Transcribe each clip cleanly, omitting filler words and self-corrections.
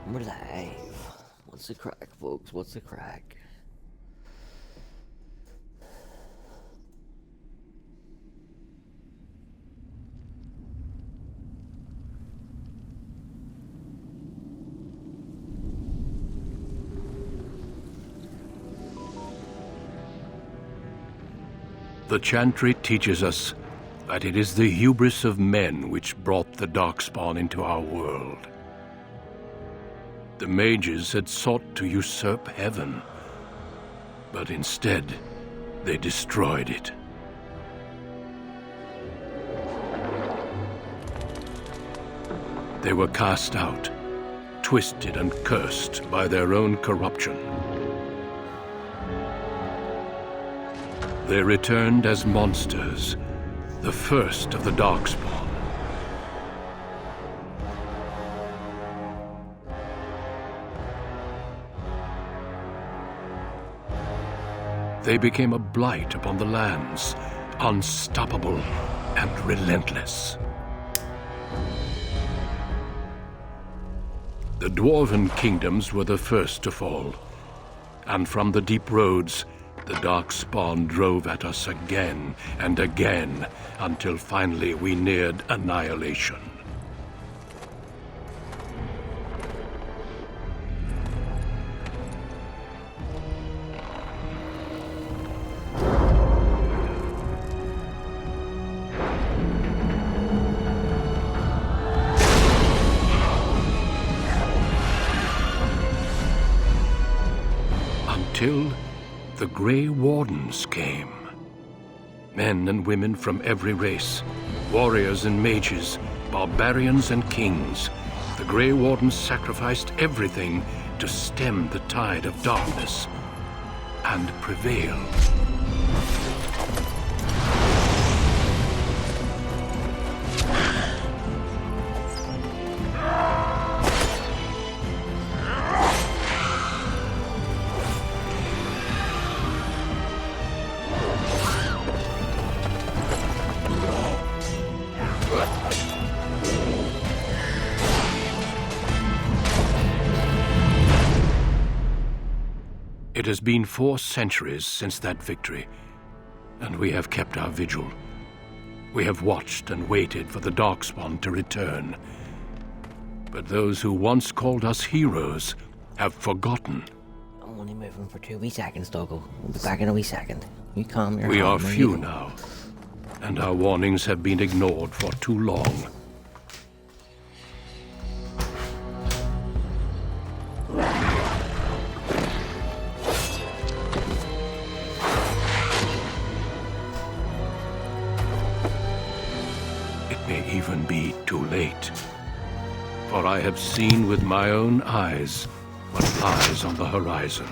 We're live. What's the crack, folks? What's the crack? The Chantry teaches us that it is the hubris of men which brought the Darkspawn into our world. The mages had sought to usurp heaven, but instead, they destroyed it. They were cast out, twisted and cursed by their own corruption. They returned as monsters, the first of the Darkspawn. They became a blight upon the lands, unstoppable and relentless. The Dwarven kingdoms were the first to fall, and from the deep roads, the Darkspawn drove at us again and again, until finally we neared annihilation. Until the Grey Wardens came. Men and women from every race, warriors and mages, barbarians and kings. The Grey Wardens sacrificed everything to stem the tide of darkness and prevail. It has been 4 centuries since that victory, and we have kept our vigil. We have watched and waited for the Darkspawn to return. But those who once called us heroes have forgotten. I'm only moving for 2 wee seconds, Doggo. We'll be back in a wee second. You calm your We are hammer, few you. now, and our warnings have been ignored for too long. May even be too late. For I have seen with my own eyes what lies on the horizon.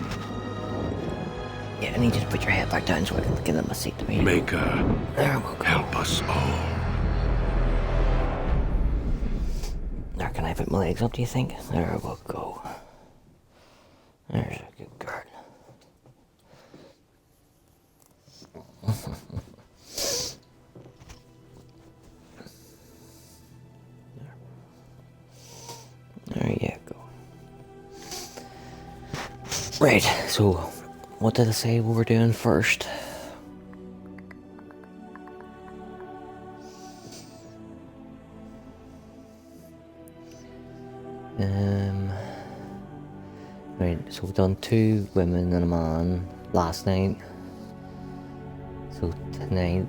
Yeah, I need you to put your head back down so I can get in my seat to me. Maker, There we go. help us all. There, can I put my legs up, do you think? There we go. There's a good girl. There you go. Right, so what did I say we were doing first? Right, so we've done 2 women and a man last night. So tonight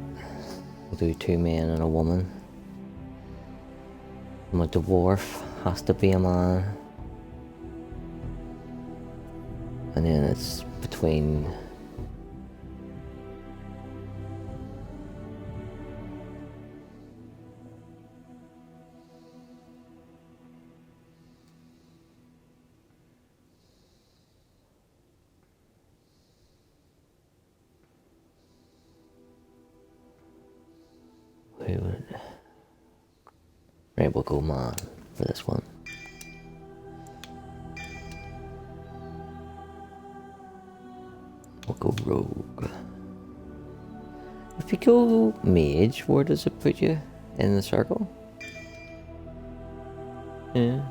we'll do 2 men and a woman. And my dwarf has to be a man. And then it's between who would... Right, we'll go man for this one. We'll go rogue. If you go mage, where does it put you? In the circle? Yeah.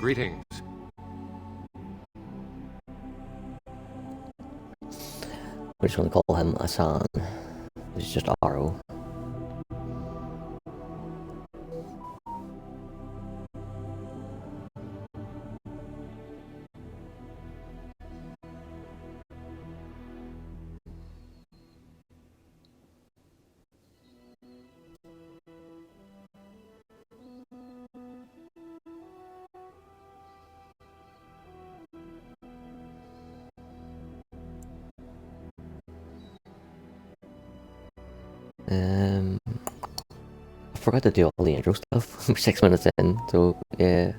Greetings. We're just gonna call him Asan. It's just Aro. I forgot to do all the intro stuff. We're 6 minutes in, so yeah.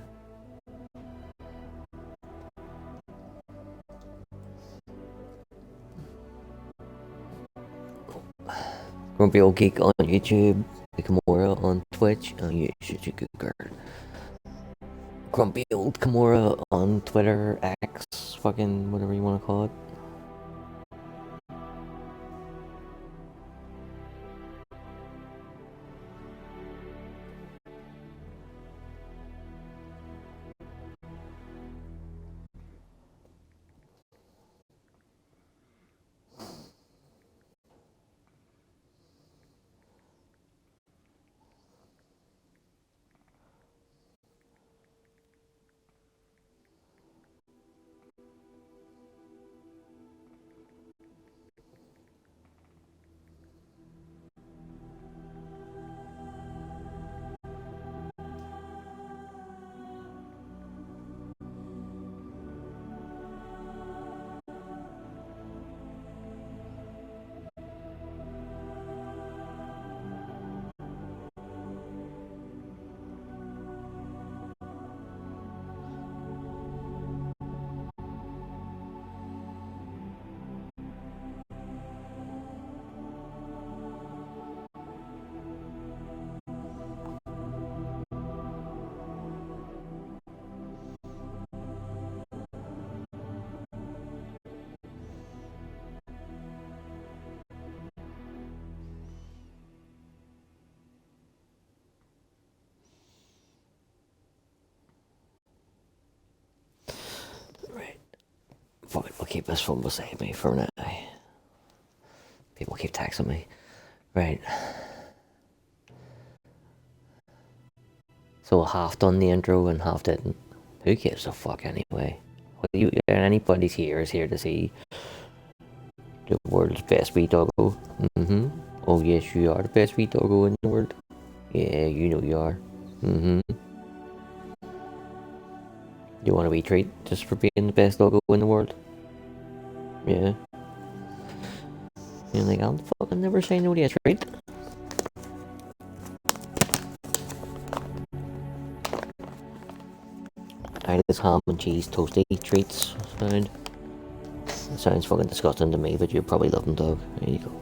Grumpy Old Geek on YouTube, Kimura on Twitch, oh yeah, shit, you good girl. Grumpy Old Kimura on Twitter, X, fucking whatever you want to call it. Right. Fuck it, we'll keep this phone beside me for now. People keep texting me. Right. So half done the intro and half didn't. Who gives a fuck anyway? Anybody here is here to see the world's best wee doggo. Oh yes, you are the best wee doggo in the world. Yeah, you know you are. You want a wee treat just for being the best doggo in the world? Yeah. You're like, I'll fucking never say no to a treat. I this ham and cheese toasty treats sound. It sounds fucking disgusting to me, but you probably love them, dog. There you go.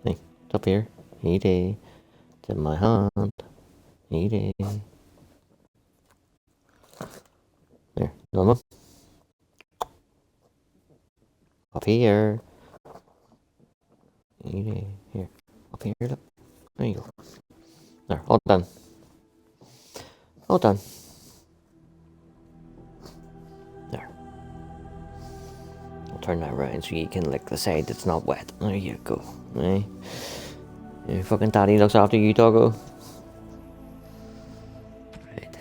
Hey, it's up here. Eat it. It's in my hand. Eat it. There, another one. Up here. Eat it. Here. Up here, look. There you go. There, all done. All done. There. I'll turn that around so you can lick the side that's not wet. There you go. Hey. Your fucking daddy looks after you, doggo. Right.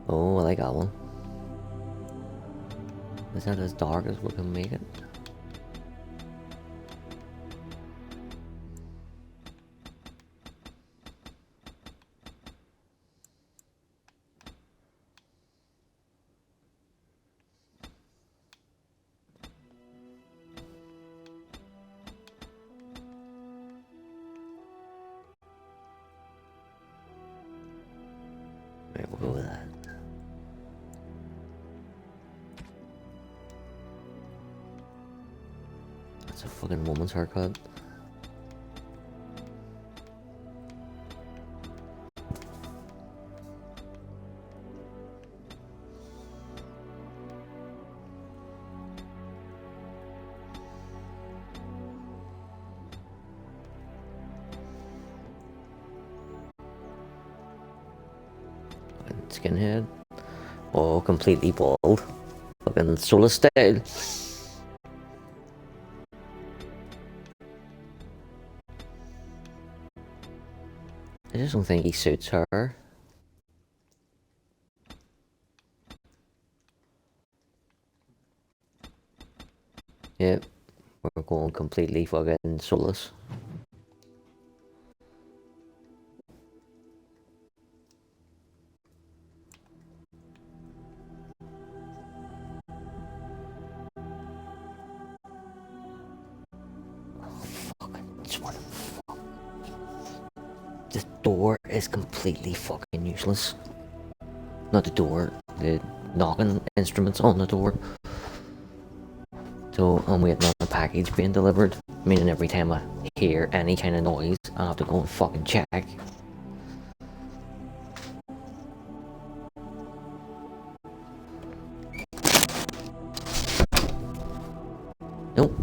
Oh, I like that one. Is that as dark as we can make it? Alright, we'll go with that. That's a fucking woman's haircut. Skinhead. Oh, completely bald. Fucking Solar style. I just don't think he suits her. Yep, we're going completely fucking soulless. The door is completely fucking useless. Not the door, the knocking instruments on the door. So I'm waiting on a package being delivered, meaning every time I hear any kind of noise, I have to go and fucking check. Nope.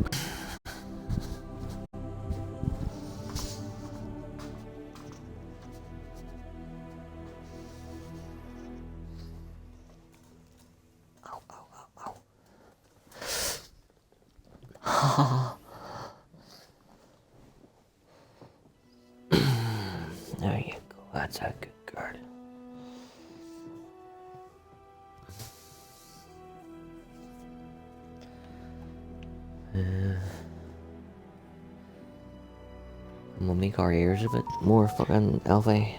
There you go, that's a good guard. We'll make our ears a bit more fucking elfy.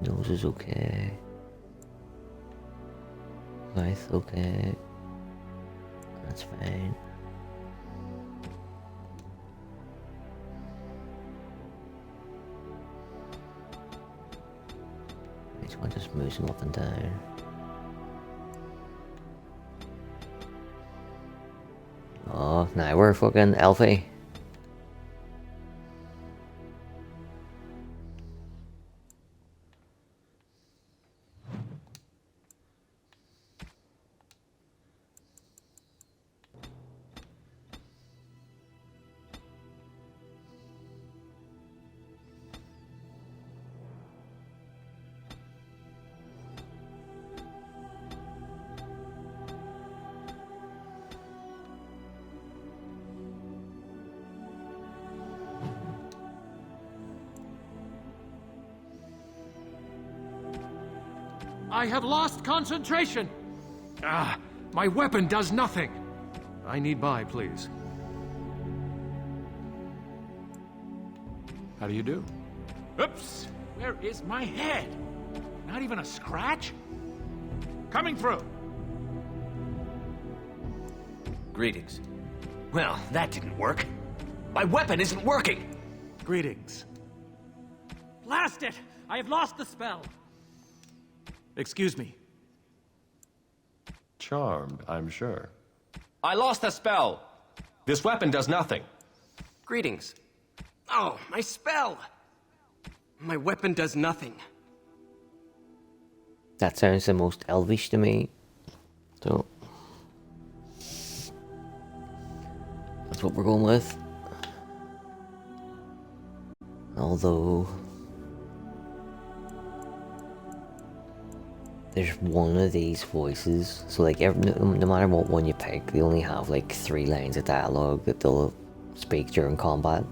Nose is okay. Mouth okay. That's fine. This one just moves him up and down. Oh, now we're fucking elfy. I have lost concentration! Ah, my weapon does nothing! I need buy, please. How do you do? Oops! Where is my head? Not even a scratch? Coming through! Greetings. Well, that didn't work. My weapon isn't working! Greetings. Blast it! I have lost the spell! Excuse me. Charmed, I'm sure. I lost the spell! This weapon does nothing. Greetings. Oh, my spell! My weapon does nothing. That sounds the most elvish to me. So that's what we're going with. Although there's one of these voices, so like no matter what one you pick, they only have like 3 lines of dialogue that they'll speak during combat.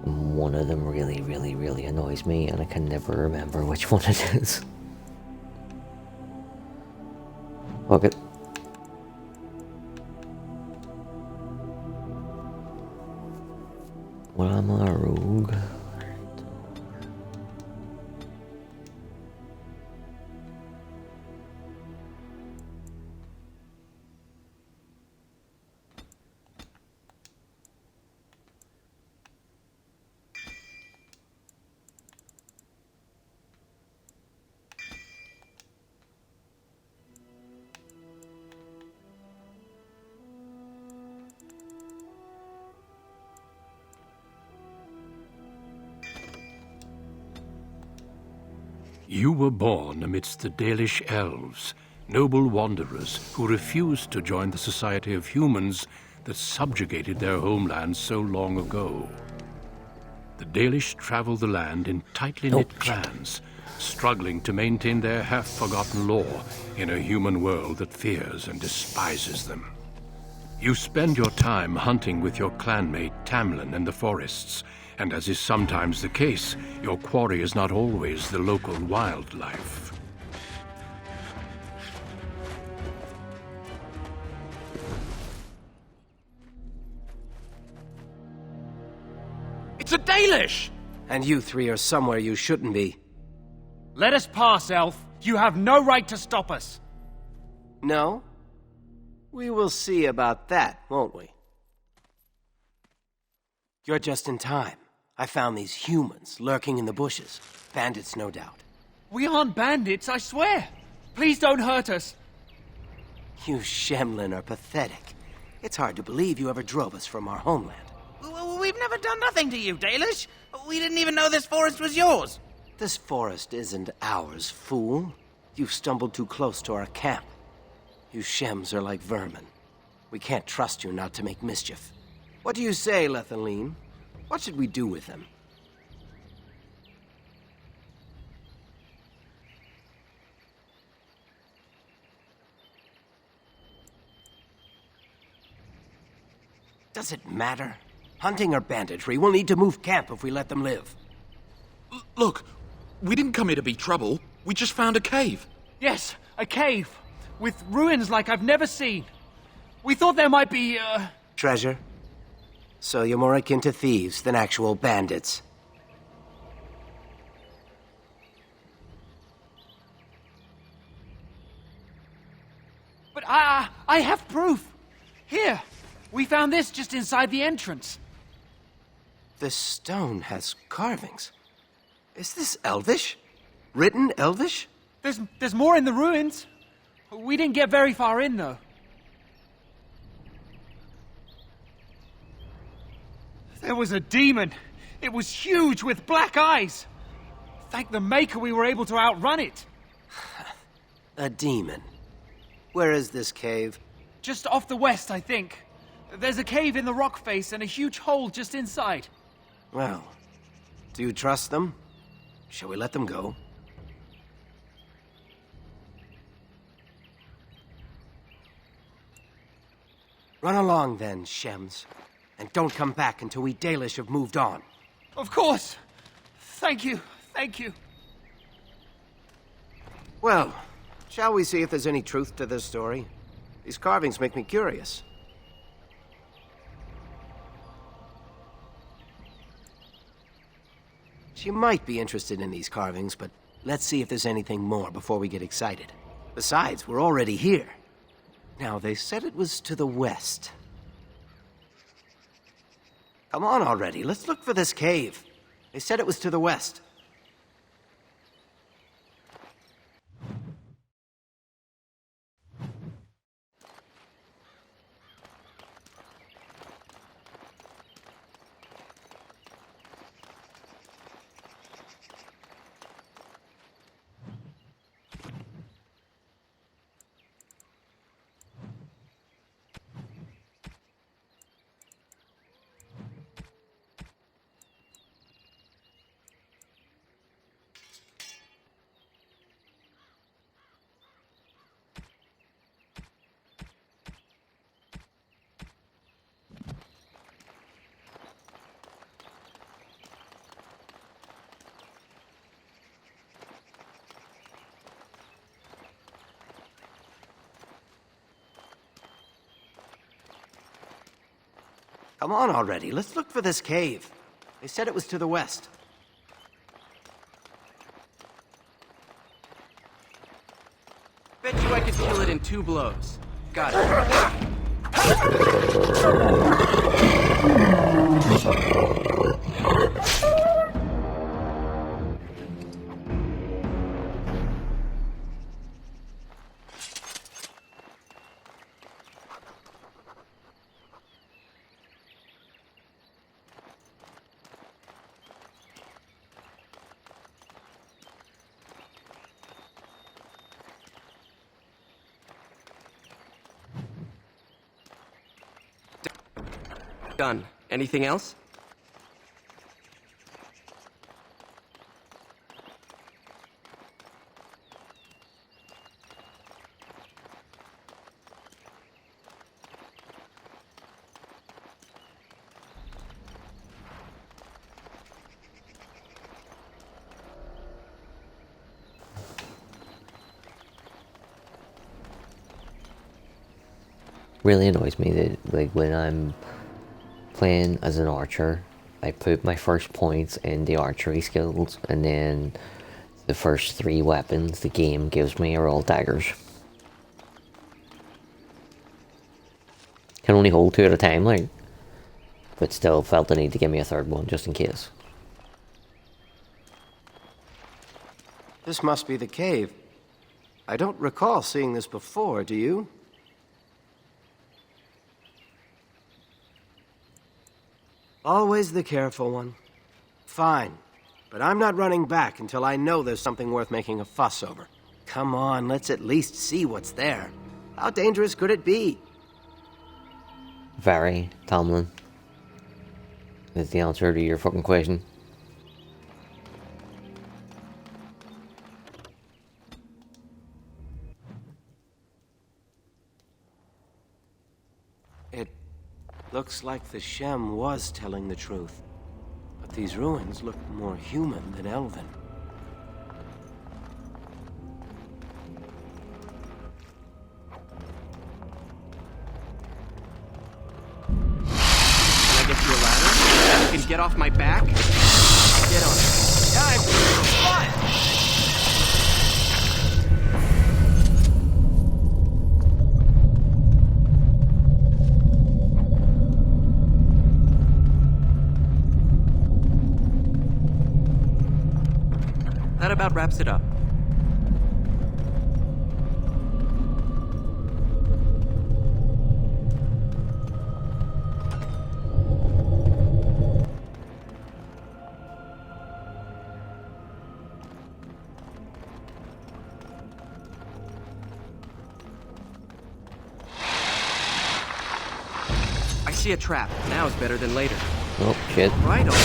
And one of them really annoys me, and I can never remember which one it is. Fuck it. Well, I'm a rogue. You were born amidst the Dalish elves, noble wanderers who refused to join the society of humans that subjugated their homeland so long ago. The Dalish travel the land in tightly knit clans, struggling to maintain their half-forgotten lore in a human world that fears and despises them. You spend your time hunting with your clanmate Tamlin in the forests, and as is sometimes the case, your quarry is not always the local wildlife. It's a Dalish! And you three are somewhere you shouldn't be. Let us pass, Elf. You have no right to stop us. No? We will see about that, won't we? You're just in time. I found these humans lurking in the bushes. Bandits, no doubt. We aren't bandits, I swear. Please don't hurt us. You Shemlin are pathetic. It's hard to believe you ever drove us from our homeland. We've never done nothing to you, Dalish. We didn't even know this forest was yours. This forest isn't ours, fool. You've stumbled too close to our camp. You Shems are like vermin. We can't trust you not to make mischief. What do you say, Lethaline? What should we do with them? Does it matter? Hunting or banditry, we'll need to move camp if we let them live. Look, we didn't come here to be trouble. We just found a cave. Yes, a cave. With ruins like I've never seen. We thought there might be, Treasure? So you're more akin to thieves than actual bandits. But I have proof. Here, we found this just inside the entrance. This stone has carvings. Is this Elvish? Written Elvish? There's more in the ruins. We didn't get very far in, though. There was a demon. It was huge with black eyes. Thank the Maker we were able to outrun it. A demon. Where is this cave? Just off the west, I think. There's a cave in the rock face and a huge hole just inside. Well, do you trust them? Shall we let them go? Run along then, Shems. And don't come back until we Dalish have moved on. Of course. Thank you. Thank you. Well, shall we see if there's any truth to this story? These carvings make me curious. She might be interested in these carvings, but let's see if there's anything more before we get excited. Besides, we're already here. Now, they said it was to the west. Come on already, let's look for this cave. They said it was to the west. Come on already, let's look for this cave. They said it was to the west. Bet you I could kill it in 2 blows. Got it. Done. Anything else? Really annoys me that, like, when I'm playing as an archer, I put my first points in the archery skills, and then the first 3 weapons the game gives me are all daggers. Can only hold 2 at a time, like, but still felt the need to give me a 3rd one just in case. This must be the cave. I don't recall seeing this before, do you? Always the careful one. Fine, but I'm not running back until I know there's something worth making a fuss over. Come on, let's at least see what's there. How dangerous could it be? Very, Tomlin. Is the answer to your fucking question. It looks like the Shem was telling the truth. But these ruins look more human than elven. Can I get you a ladder? You can get off my back? Get on it. Yeah, I'm fine. That about wraps it up. I see a trap. Now is better than later. Oh, shit. Right, all right.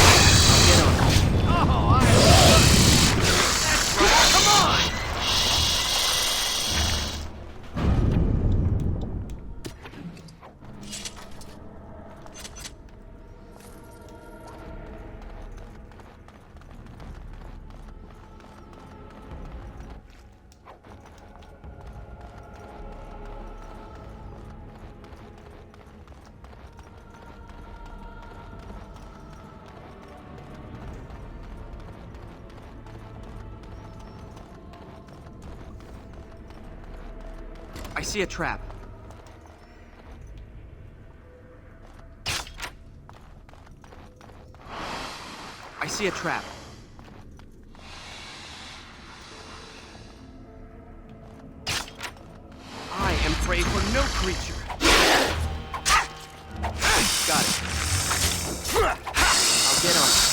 I'll get on it. Oh, I... That's right. Come on! I see a trap. I see a trap. I am prey for no creature. Got it. I'll get on it.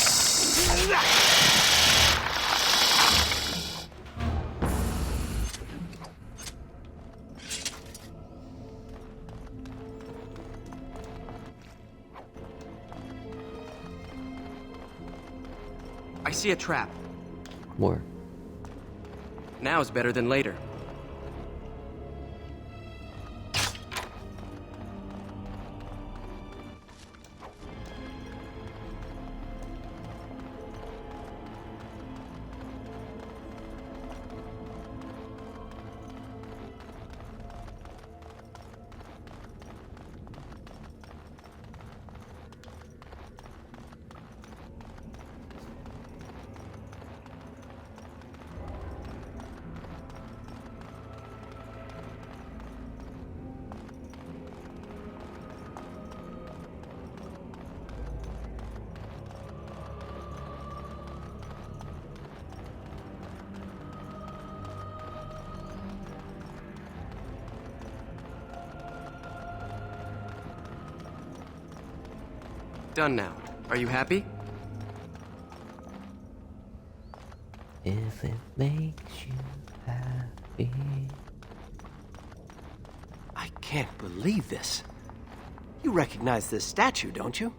I see a trap. More. Now is better than later. Done now. Are you happy? If it makes you happy. I can't believe this. You recognize this statue, don't you?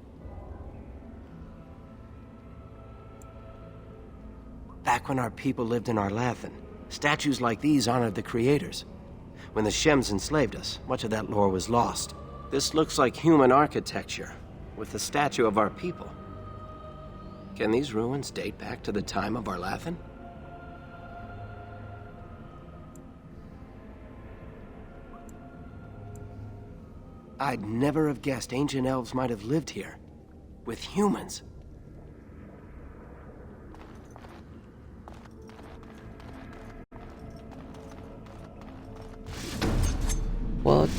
Back when our people lived in Arlathan, statues like these honored the creators. When the Shems enslaved us, much of that lore was lost. This looks like human architecture, with the statue of our people. Can these ruins date back to the time of Arlathan? I'd never have guessed ancient elves might have lived here, with humans. What?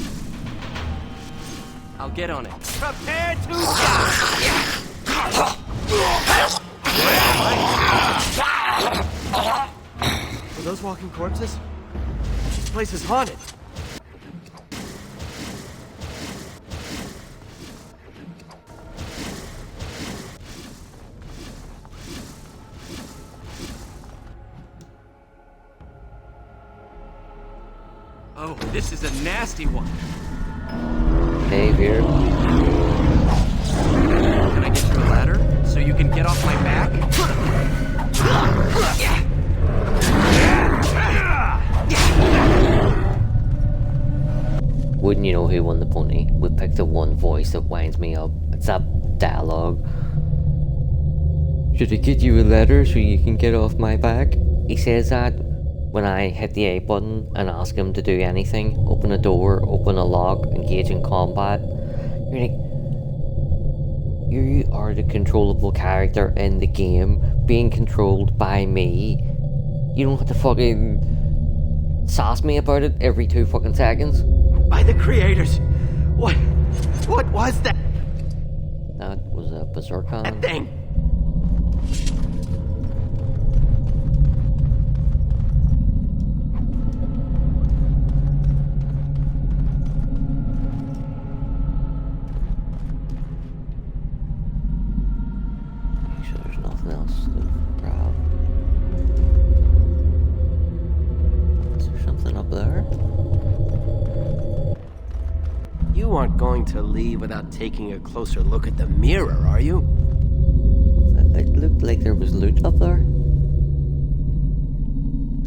I'll get on it. Prepare to die! Are those walking corpses? This place is haunted. Oh, this is a nasty one. Hey, here. Can I get you a ladder so you can get off my back? Wouldn't you know who won the pony? We picked the one voice that winds me up. It's that dialogue. Should I get you a letter so you can get off my back? He says that when I hit the A button and ask him to do anything. Open a door, open a lock, engage in combat. You're like, you are the controllable character in the game, being controlled by me. You don't have to fucking sass me about it every 2 fucking seconds. By the creators! What was that? That was a berserker. That thing! Make sure there's nothing else to grab. Is there something up there? You aren't going to leave without taking a closer look at the mirror, are you? It looked like there was loot up there.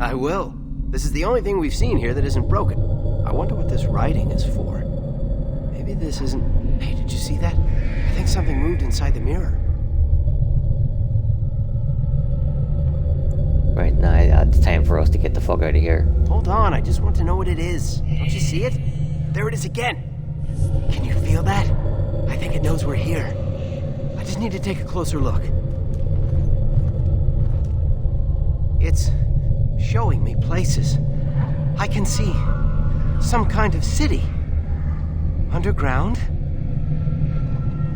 I will. This is the only thing we've seen here that isn't broken. I wonder what this writing is for. Maybe this isn't... Hey, did you see that? I think something moved inside the mirror. Right now, it's time for us to get the fuck out of here. Hold on, I just want to know what it is. Don't you see it? There it is again. Can you feel that? I think it knows we're here. I just need to take a closer look. It's showing me places. I can see some kind of city. Underground.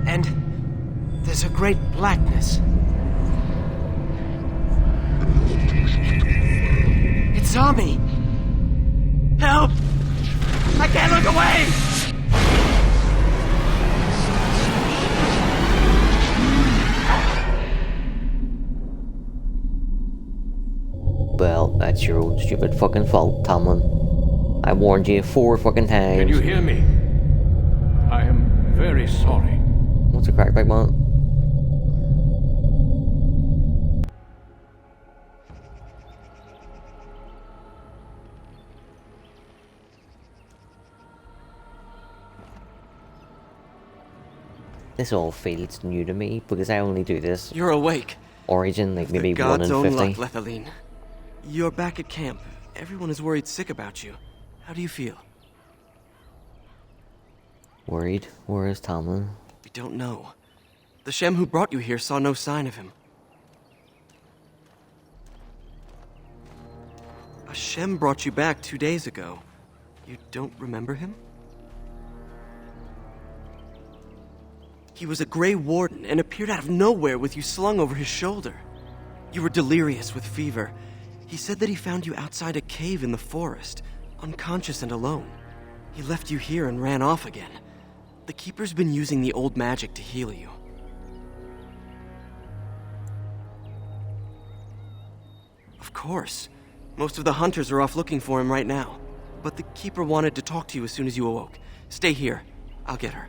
And there's a great blackness. It saw me! Help! I can't look away! Well, that's your own stupid fucking fault, Tomlin. I warned you 4 fucking times. Can you hear me? I am very sorry. What's a crackback, man? This all feels new to me because I only do this You're awake. Origin like maybe The 1 God's in own 50. luck, Lethaline. You're back at camp. Everyone is worried sick about you. How do you feel? Worried? Where is Tomlin? We don't know. The Shem who brought you here saw no sign of him. A Shem brought you back 2 days ago. You don't remember him? He was a Grey Warden and appeared out of nowhere with you slung over his shoulder. You were delirious with fever. He said that he found you outside a cave in the forest, unconscious and alone. He left you here and ran off again. The Keeper's been using the old magic to heal you. Of course. Most of the hunters are off looking for him right now. But the Keeper wanted to talk to you as soon as you awoke. Stay here. I'll get her.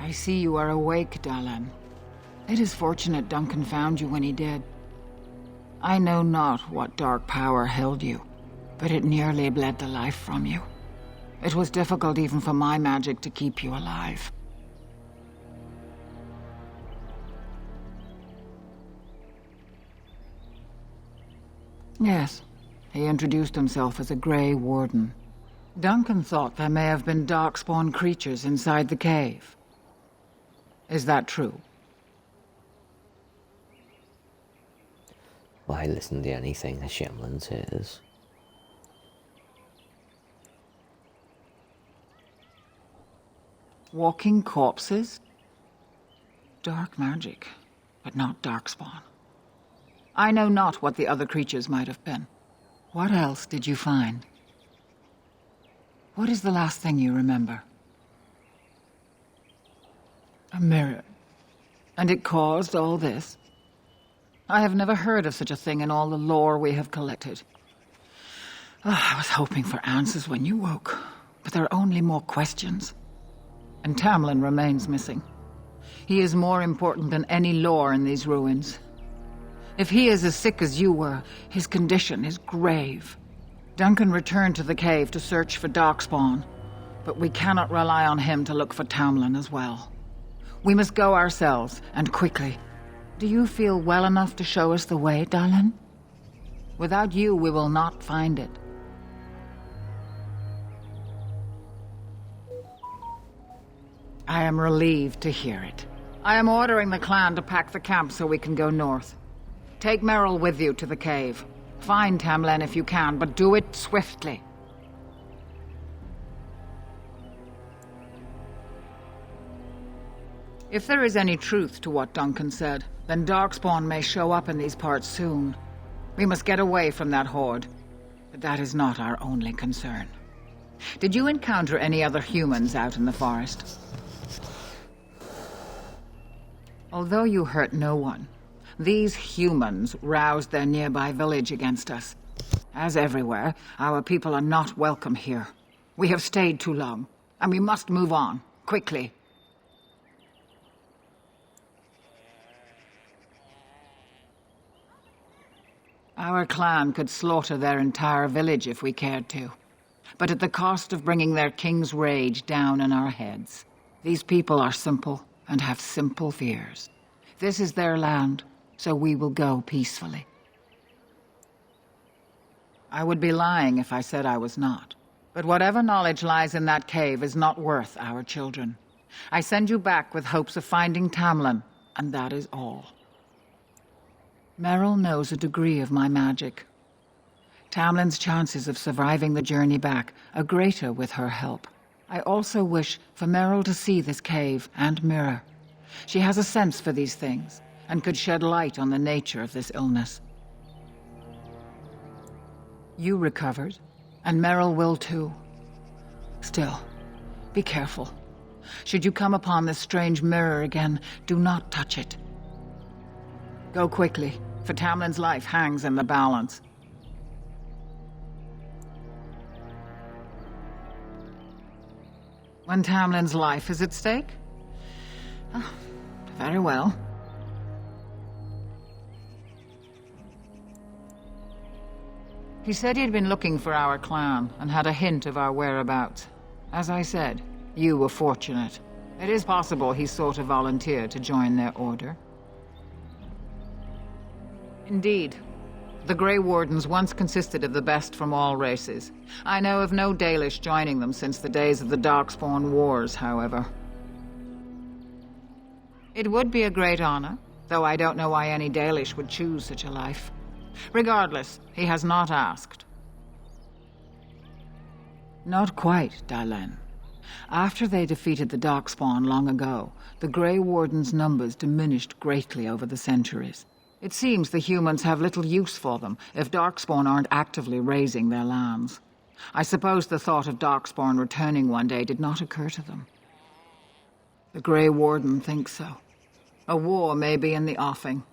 I see you are awake, Dalish. It is fortunate Duncan found you when he did. I know not what dark power held you, but it nearly bled the life from you. It was difficult even for my magic to keep you alive. Yes, he introduced himself as a Grey Warden. Duncan thought there may have been darkspawn creatures inside the cave. Is that true? Why listen to anything a Shemlin says? Walking corpses? Dark magic, but not darkspawn. I know not what the other creatures might have been. What else did you find? What is the last thing you remember? A mirror. And it caused all this? I have never heard of such a thing in all the lore we have collected. I was hoping for answers when you woke, but there are only more questions. And Tamlin remains missing. He is more important than any lore in these ruins. If he is as sick as you were, his condition is grave. Duncan returned to the cave to search for darkspawn, but we cannot rely on him to look for Tamlin as well. We must go ourselves, and quickly. Do you feel well enough to show us the way, Dalish? Without you, we will not find it. I am relieved to hear it. I am ordering the clan to pack the camp so we can go north. Take Merrill with you to the cave. Find Tamlin if you can, but do it swiftly. If there is any truth to what Duncan said, then darkspawn may show up in these parts soon. We must get away from that horde. But that is not our only concern. Did you encounter any other humans out in the forest? Although you hurt no one, these humans roused their nearby village against us. As everywhere, our people are not welcome here. We have stayed too long, and we must move on, quickly. Our clan could slaughter their entire village if we cared to, but at the cost of bringing their king's rage down on our heads. These people are simple and have simple fears. This is their land, so we will go peacefully. I would be lying if I said I was not. But whatever knowledge lies in that cave is not worth our children. I send you back with hopes of finding Tamlin, and that is all. Merrill knows a degree of my magic. Tamlin's chances of surviving the journey back are greater with her help. I also wish for Merrill to see this cave and mirror. She has a sense for these things, and could shed light on the nature of this illness. You recovered, and Merrill will too. Still, be careful. Should you come upon this strange mirror again, do not touch it. Go quickly, for Tamlin's life hangs in the balance. When Tamlin's life is at stake? Oh, very well. He said he'd been looking for our clan, and had a hint of our whereabouts. As I said, you were fortunate. It is possible he sought a volunteer to join their order. Indeed. The Grey Wardens once consisted of the best from all races. I know of no Dalish joining them since the days of the Darkspawn Wars, however. It would be a great honor, though I don't know why any Dalish would choose such a life. Regardless, he has not asked. Not quite, Dalish. After they defeated the Darkspawn long ago, the Grey Wardens' numbers diminished greatly over the centuries. It seems the humans have little use for them if Darkspawn aren't actively raising their lands. I suppose the thought of Darkspawn returning one day did not occur to them. The Grey Warden thinks so. A war may be in the offing.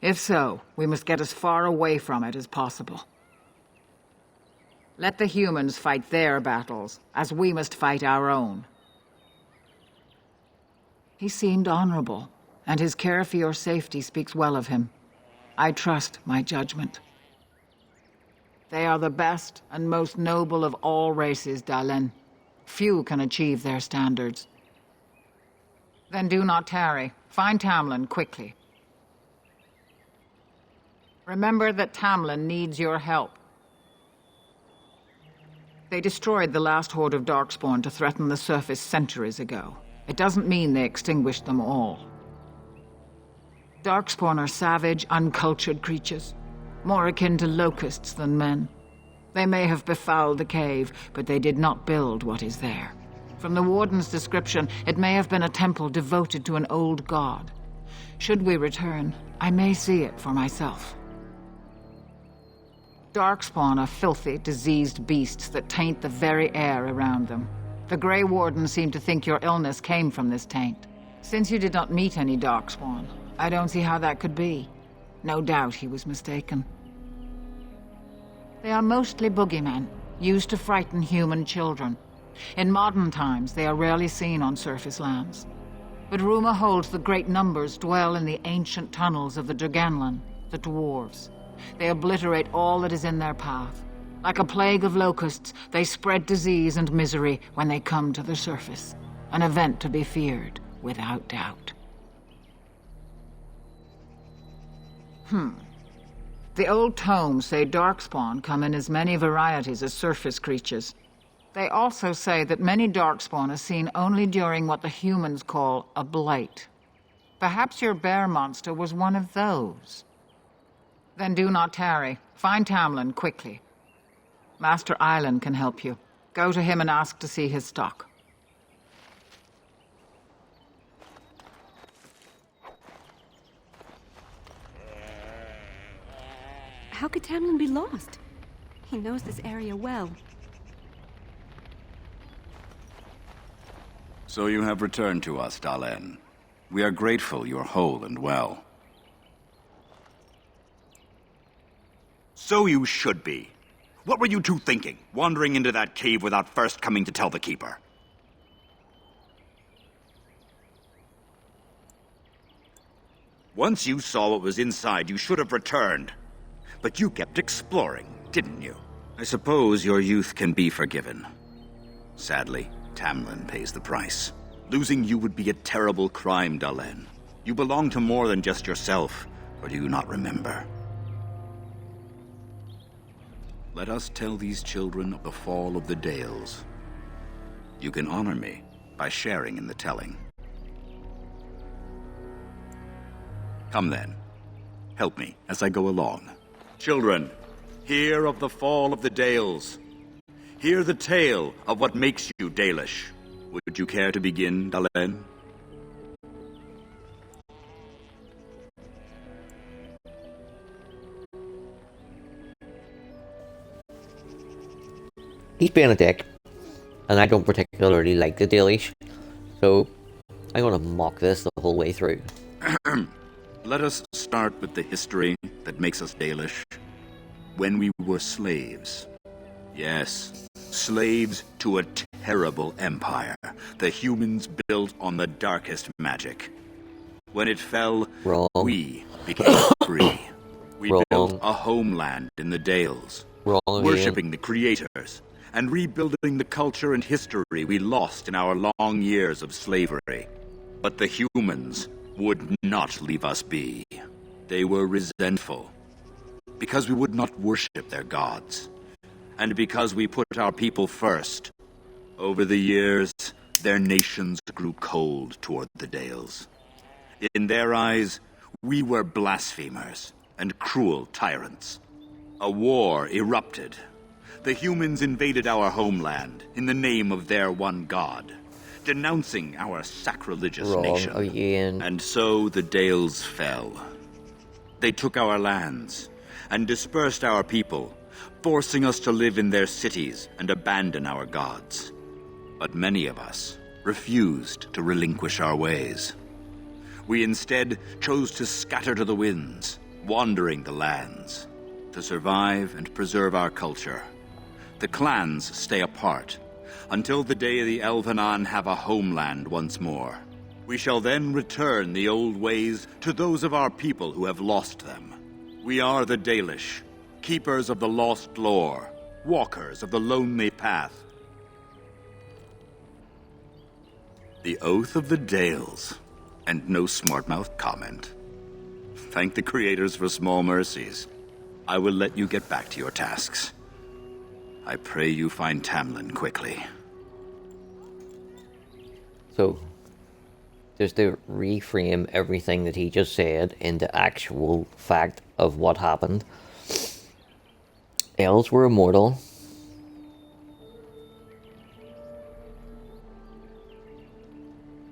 If so, we must get as far away from it as possible. Let the humans fight their battles, as we must fight our own. He seemed honorable, and his care for your safety speaks well of him. I trust my judgment. They are the best and most noble of all races, Dalen. Few can achieve their standards. Then do not tarry. Find Tamlin quickly. Remember that Tamlin needs your help. They destroyed the last horde of Darkspawn to threaten the surface centuries ago. It doesn't mean they extinguished them all. Darkspawn are savage, uncultured creatures, more akin to locusts than men. They may have befouled the cave, but they did not build what is there. From the Warden's description, it may have been a temple devoted to an old god. Should we return, I may see it for myself. Darkspawn are filthy, diseased beasts that taint the very air around them. The Grey Warden seemed to think your illness came from this taint. Since you did not meet any Darkspawn, I don't see how that could be. No doubt he was mistaken. They are mostly boogeymen, used to frighten human children. In modern times, they are rarely seen on surface lands. But rumor holds that great numbers dwell in the ancient tunnels of the Draganlan, the Dwarves. They obliterate all that is in their path. Like a plague of locusts, they spread disease and misery when they come to the surface. An event to be feared, without doubt. The old tomes say Darkspawn come in as many varieties as surface creatures. They also say that many Darkspawn are seen only during what the humans call a blight. Perhaps your bear monster was one of those. Then do not tarry. Find Tamlin quickly. Master Island can help you. Go to him and ask to see his stock. How could Tamlin be lost? He knows this area well. So you have returned to us, Dalen. We are grateful you are whole and well. So you should be. What were you two thinking, wandering into that cave without first coming to tell the Keeper? Once you saw what was inside, you should have returned. But you kept exploring, didn't you? I suppose your youth can be forgiven. Sadly, Tamlin pays the price. Losing you would be a terrible crime, Dalen. You belong to more than just yourself, or do you not remember? Let us tell these children of the fall of the Dales. You can honor me by sharing in the telling. Come then. Help me as I go along. Children, hear of the fall of the Dales. Hear the tale of what makes you Dalish. Would you care to begin, Dalen? He's being a dick, and I don't particularly like the Dalish, so I'm gonna mock this the whole way through. Let us start with the history that makes us Dalish. When we were slaves. Yes, slaves to a terrible empire the humans built on the darkest magic. When it fell, we became free. We built a homeland in the Dales, worshipping the creators, and rebuilding the culture and history we lost in our long years of slavery. But the humans would not leave us be. They were resentful, because we would not worship their gods, and because we put our people first. Over the years, their nations grew cold toward the Dales. In their eyes, we were blasphemers and cruel tyrants. A war erupted. The humans invaded our homeland in the name of their one god, denouncing our sacrilegious nation. Again. And so the Dales fell. They took our lands and dispersed our people, forcing us to live in their cities and abandon our gods. But many of us refused to relinquish our ways. We instead chose to scatter to the winds, wandering the lands. To survive and preserve our culture, the clans stay apart until the day the Elvenan have a homeland once more. We shall then return the old ways to those of our people who have lost them. We are the Dalish, keepers of the lost lore, walkers of the lonely path. The oath of the Dales, and no smart-mouth comment. Thank the creators for small mercies. I will let you get back to your tasks. I pray you find Tamlin quickly. So, just to reframe everything that he just said into actual fact of what happened. Elves were immortal.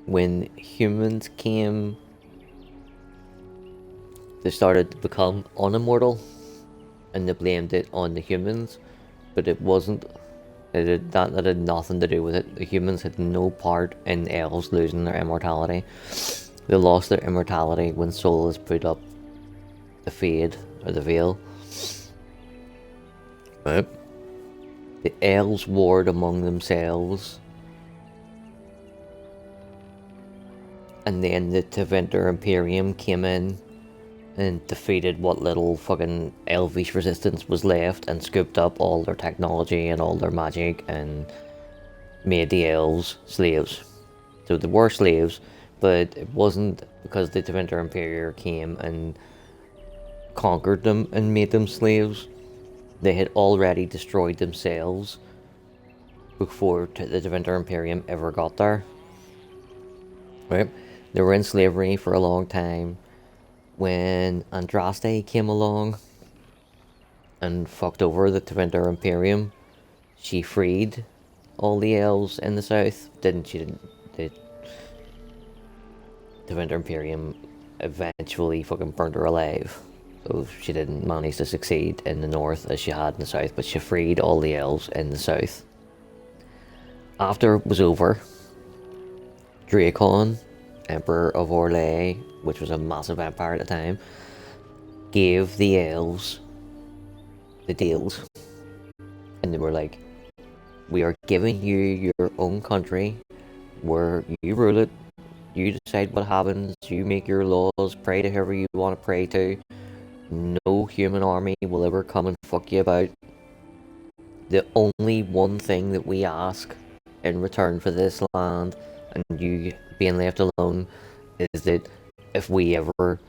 When humans came, they started to become unimmortal, and they blamed it on the humans, but it wasn't. That had nothing to do with it. The humans had no part in elves losing their immortality. They lost their immortality when Solas put up the Fade, or the Veil. Right? The elves warred among themselves. And then the Tevinter Imperium came in and defeated what little fucking elvish resistance was left and scooped up all their technology and all their magic and made the elves slaves. So they were slaves, but it wasn't because the Tevinter Imperium came and conquered them and made them slaves. They had already destroyed themselves before the Tevinter Imperium ever got there. Right? They were in slavery for a long time. When Andraste came along and fucked over the Tevinter Imperium, she freed all the elves in the south. The Tevinter Imperium eventually fucking burned her alive. So she didn't manage to succeed in the north as she had in the south, but she freed all the elves in the south. After it was over, Dracon, Emperor of Orlais, which was a massive empire at the time, gave the elves the Dales. And they were like, we are giving you your own country, where you rule it, you decide what happens, you make your laws, pray to whoever you want to pray to. No human army will ever come and fuck you about. The only one thing that we ask in return for this land and you being left alone is that if we ever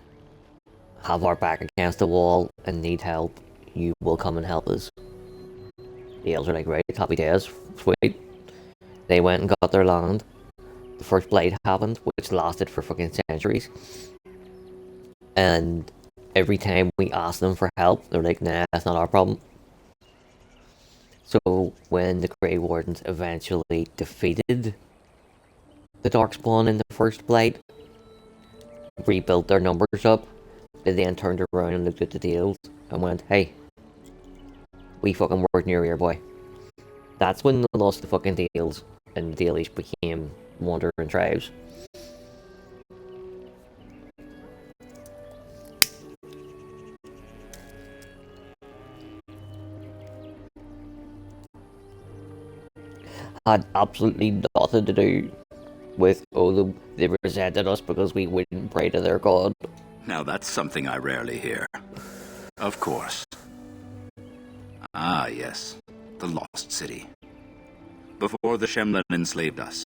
have our back against the wall and need help, you will come and help us. The elves are like, right, happy days, sweet. They went and got their land. The first blight happened, which lasted for fucking centuries. And every time we asked them for help, they're like, nah, that's not our problem. So when the Grey Wardens eventually defeated the Darkspawn in the first blight, rebuilt their numbers up, they then turned around and looked at the Dales and went, hey, we fucking worked in your ear, boy. That's when they lost the fucking Dales and the Dalish became wandering tribes. Had absolutely nothing to do with, oh, they resented us because we wouldn't pray to their god. Now that's something I rarely hear. Of course. Ah, yes. The Lost City. Before the Shemlen enslaved us,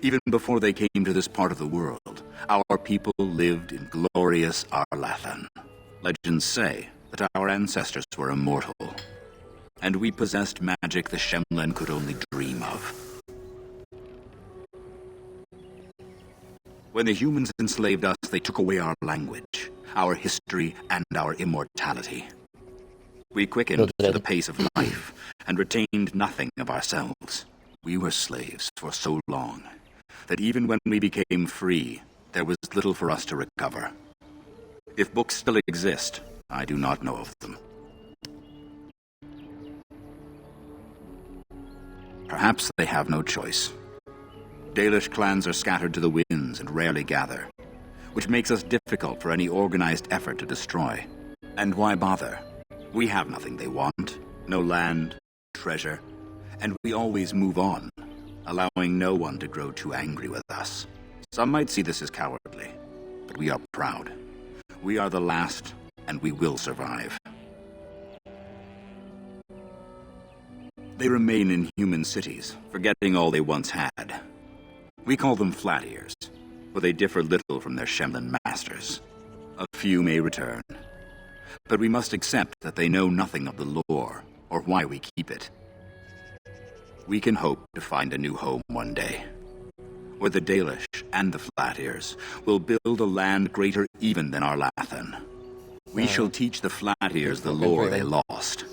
even before they came to this part of the world, our people lived in glorious Arlathan. Legends say that our ancestors were immortal, and we possessed magic the Shemlen could only dream of. When the humans enslaved us, they took away our language, our history, and our immortality. We quickened to the pace of life and retained nothing of ourselves. We were slaves for so long that even when we became free, there was little for us to recover. If books still exist, I do not know of them. Perhaps they have no choice. Dalish clans are scattered to the winds and rarely gather, which makes us difficult for any organized effort to destroy. And why bother? We have nothing they want, no land, treasure, and we always move on, allowing no one to grow too angry with us. Some might see this as cowardly, but we are proud. We are the last, and we will survive. They remain in human cities, forgetting all they once had. We call them Flat Ears, for they differ little from their Shemlin masters. A few may return, but we must accept that they know nothing of the lore, or why we keep it. We can hope to find a new home one day, where the Dalish and the Flat Ears will build a land greater even than Arlathan. We shall teach the Flat Ears the lore they lost,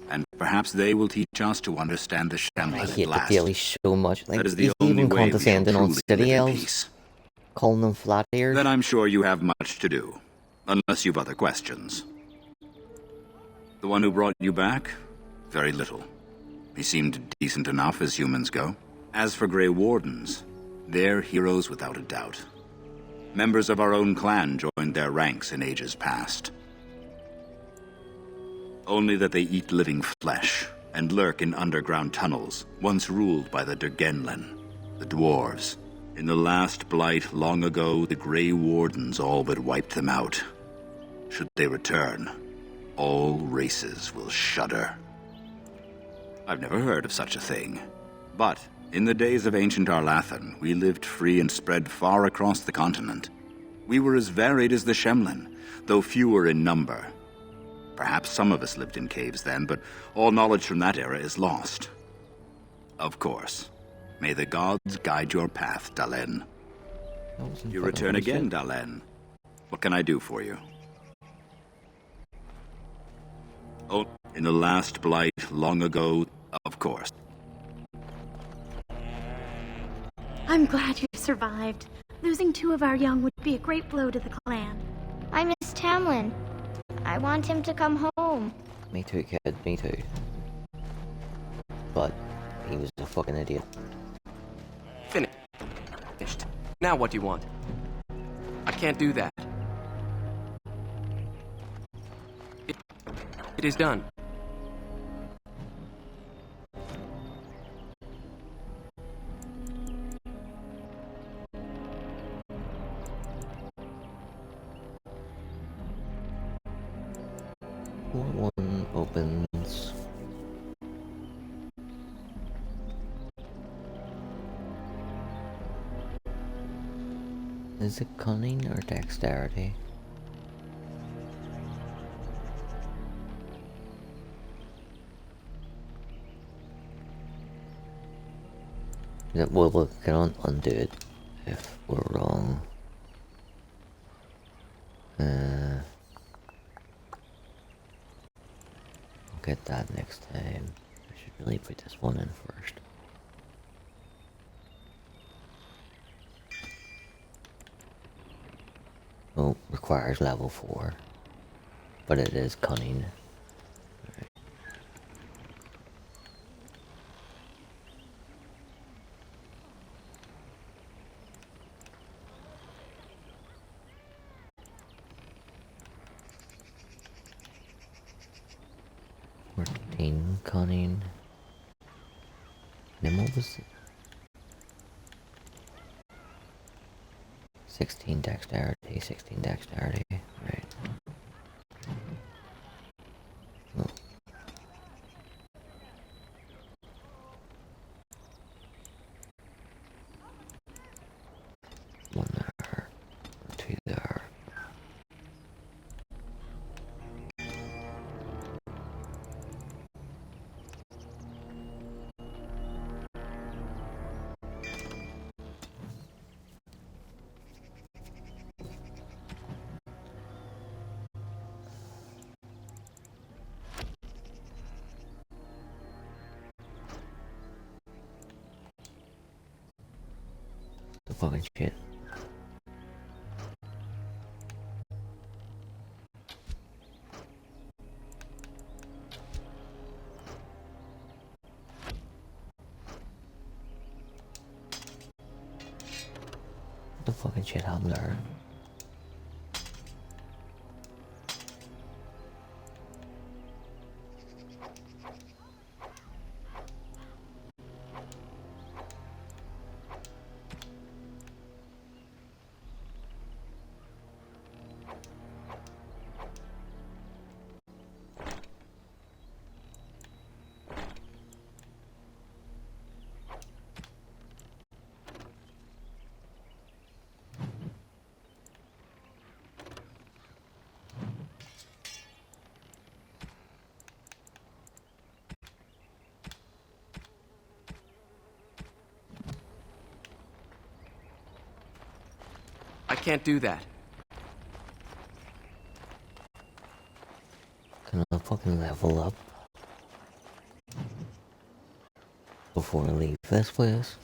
and perhaps they will teach us to understand the Shemlin I at hate the last. Dalish so much. Like, That is the he's only even way we shall condescending on truly city live in elves, peace. calling them flat ears. Then I'm sure you have much to do, unless you've other questions. The one who brought you back? Very little. He seemed decent enough as humans go. As for Grey Wardens, they're heroes without a doubt. Members of our own clan joined their ranks in ages past. Only that they eat living flesh and lurk in underground tunnels, once ruled by the Dergenlin, the Dwarves. In the last blight long ago, the Grey Wardens all but wiped them out. Should they return, all races will shudder. I've never heard of such a thing. But in the days of ancient Arlathan, we lived free and spread far across the continent. We were as varied as the Shemlin, though fewer in number. Perhaps some of us lived in caves then, but all knowledge from that era is lost. Of course. May the gods guide your path, Dalen. You return again, Dalen. What can I do for you? Oh, in the last blight long ago, of course. I'm glad you survived. Losing 2 of our young would be a great blow to the clan. I miss Tamlin. I want him to come home. Me too, kid, me too. But he was a fucking idiot. Finished. Now what do you want? I can't do that. It is done. One opens. Is it cunning or dexterity? We'll can undo it if we're wrong. We'll get that next time. I should really put this one in first. Oh, requires level 4. But it is cunning. Alright. 14 cunning. Then what was it? 16 dexterity, 16 dexterity, right. Oh. One there, 2 there. The fucking shit. The fucking shit happened there. I can't do that. Can I fucking level up before I leave this place?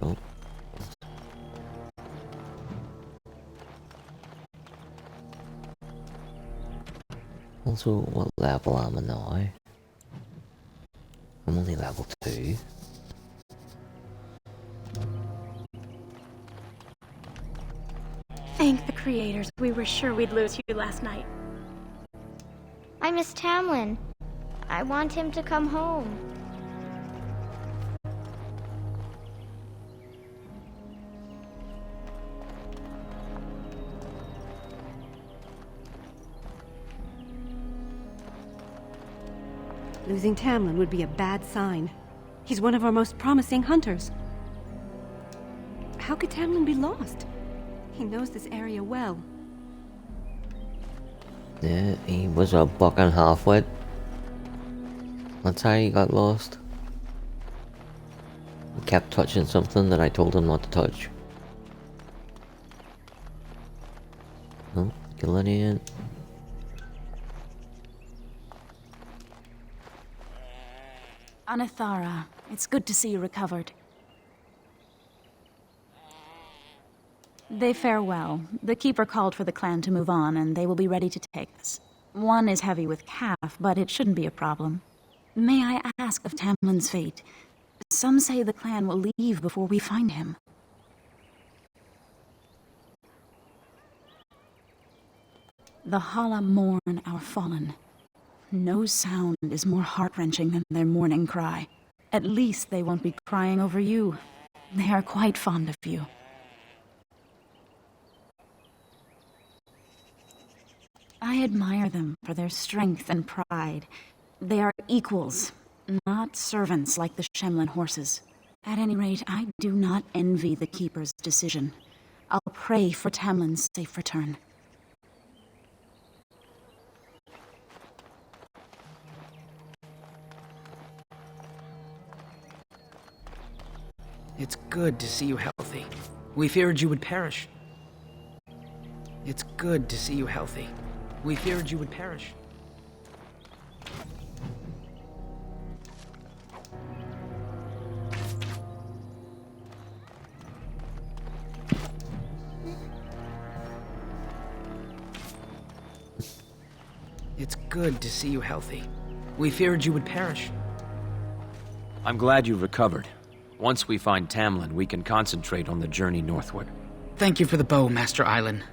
Oh. Also, what level am I now? I'm only level 2. Thank the creators. We were sure we'd lose you last night. I miss Tamlin. I want him to come home. Losing Tamlin would be a bad sign. He's one of our most promising hunters. How could Tamlin be lost? He knows this area well. Yeah, he was a buck and a half wet. That's how he got lost. He kept touching something that I told him not to touch. Oh, Gillian. Anithara, it's good to see you recovered. They fare well. The Keeper called for the clan to move on, and they will be ready to take us. One is heavy with calf, but it shouldn't be a problem. May I ask of Tamlin's fate? Some say the clan will leave before we find him. The Hala mourn our fallen. No sound is more heart-wrenching than their mourning cry. At least they won't be crying over you. They are quite fond of you. I admire them for their strength and pride. They are equals, not servants like the Shemlin horses. At any rate, I do not envy the Keeper's decision. I'll pray for Tamlin's safe return. It's good to see you healthy. We feared you would perish. It's good to see you healthy. We feared you would perish. It's good to see you healthy. We feared you would perish. I'm glad you recovered. Once we find Tamlin, we can concentrate on the journey northward. Thank you for the bow, Master Island.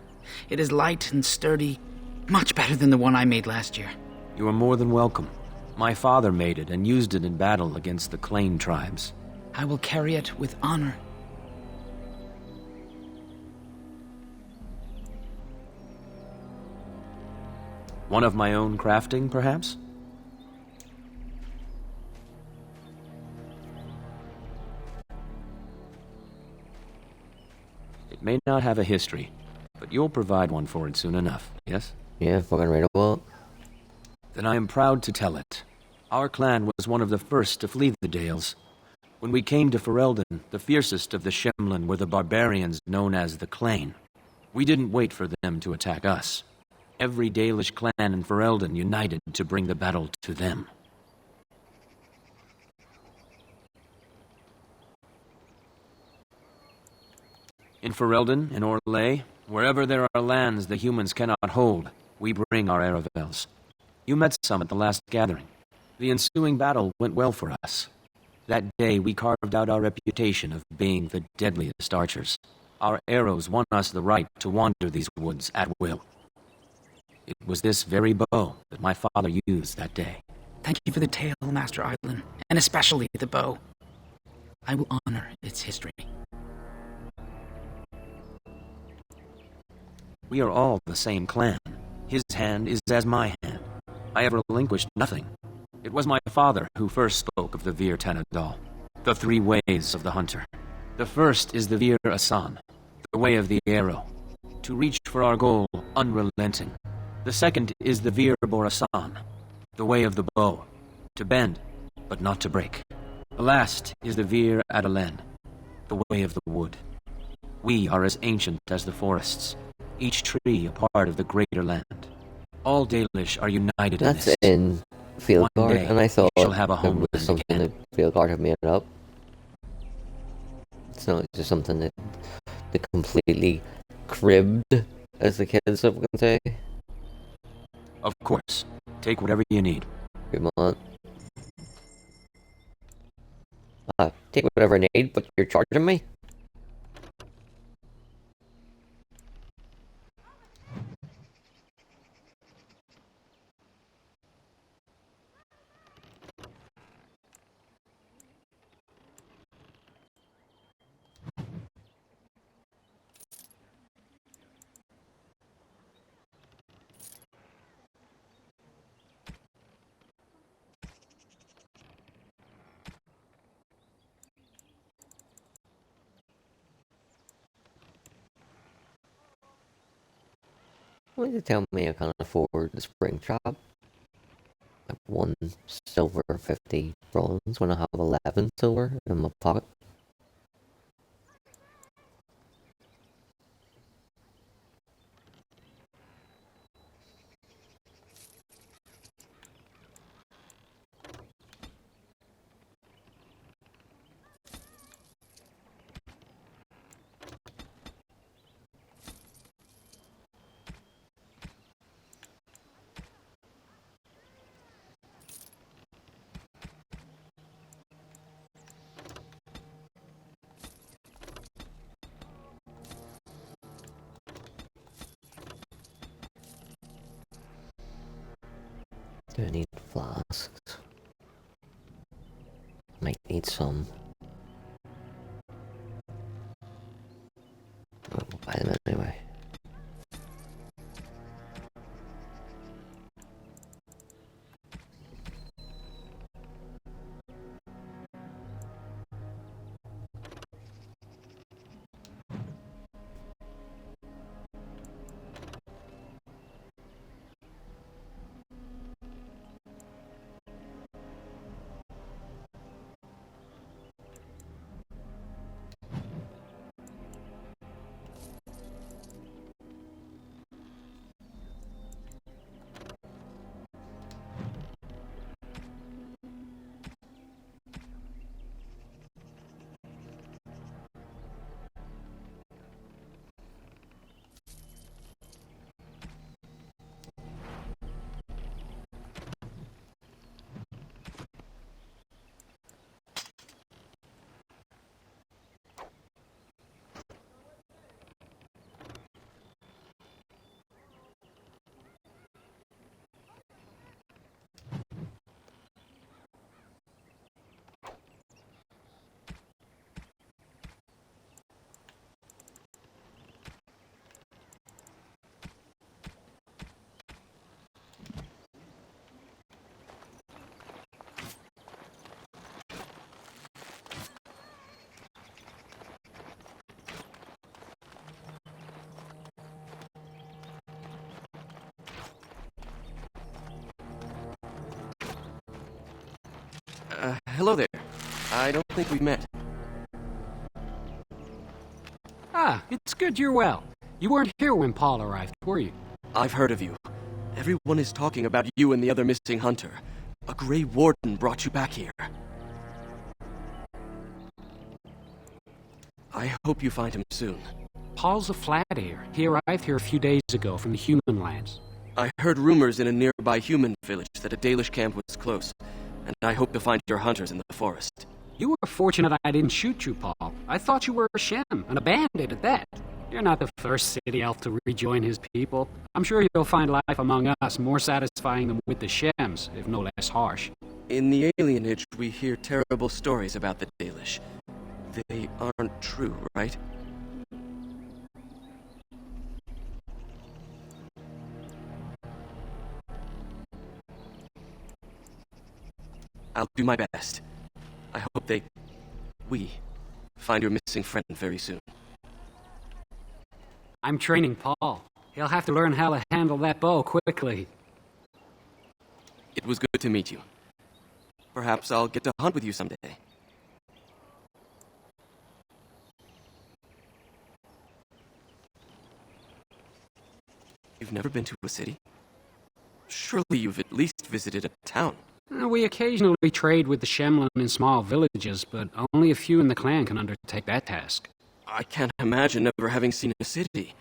It is light and sturdy, much better than the one I made last year. You are more than welcome. My father made it and used it in battle against the Clane tribes. I will carry it with honor. One of my own crafting, perhaps? It may not have a history, but you'll provide one for it soon enough, yes? Yeah, fucking right about. Then I am proud to tell it. Our clan was one of the first to flee the Dales. When we came to Ferelden, the fiercest of the Shemlin were the barbarians known as the Clane. We didn't wait for them to attack us. Every Dalish clan in Ferelden united to bring the battle to them. In Ferelden, in Orlais, wherever there are lands the humans cannot hold, we bring our Aravels. You met some at the last gathering. The ensuing battle went well for us. That day we carved out our reputation of being the deadliest archers. Our arrows won us the right to wander these woods at will. It was this very bow that my father used that day. Thank you for the tale, Master Island, and especially the bow. I will honor its history. We are all the same clan. His hand is as my hand. I have relinquished nothing. It was my father who first spoke of the Vir Tanadal, the three ways of the hunter. The first is the Vir Asan, the way of the arrow, to reach for our goal unrelenting. The second is the Vir Borasan, the way of the bow, to bend, but not to break. The last is the Vir Adalen, the way of the wood. We are as ancient as the forests, each tree a part of the greater land. All Dalish are united in this. That's in Fieldguard, and I thought we shall have a it homeland was something again. that Fieldguard had made up. It's not just something that they completely cribbed, as the kids can say. Of course. Take whatever you need. Come on. Take whatever I need, but you're charging me? Why did you tell me I can't afford the spring shop? I have 1 silver, 50 bronze when I have 11 silver in my pocket. Do I need flasks? Might need some. We'll buy them anyway. Hello there. I don't think we've met. Ah, it's good you're well. You weren't here when Paul arrived, were you? I've heard of you. Everyone is talking about you and the other missing hunter. A Grey Warden brought you back here. I hope you find him soon. Paul's a flat ear. He arrived here a few days ago from the human lands. I heard rumors in a nearby human village that a Dalish camp was close, and I hope to find your hunters in the forest. You were fortunate I didn't shoot you, Paul. I thought you were a Shem, and a bandit at that. You're not the first city elf to rejoin his people. I'm sure you'll find life among us more satisfying than with the Shems, if no less harsh. In the alienage, we hear terrible stories about the Dalish. They aren't true, right? I'll do my best. I hope we find your missing friend very soon. I'm training Paul. He'll have to learn how to handle that bow quickly. It was good to meet you. Perhaps I'll get to hunt with you someday. You've never been to a city? Surely you've at least visited a town. We occasionally trade with the Shemlin in small villages, but only a few in the clan can undertake that task. I can't imagine ever having seen a city.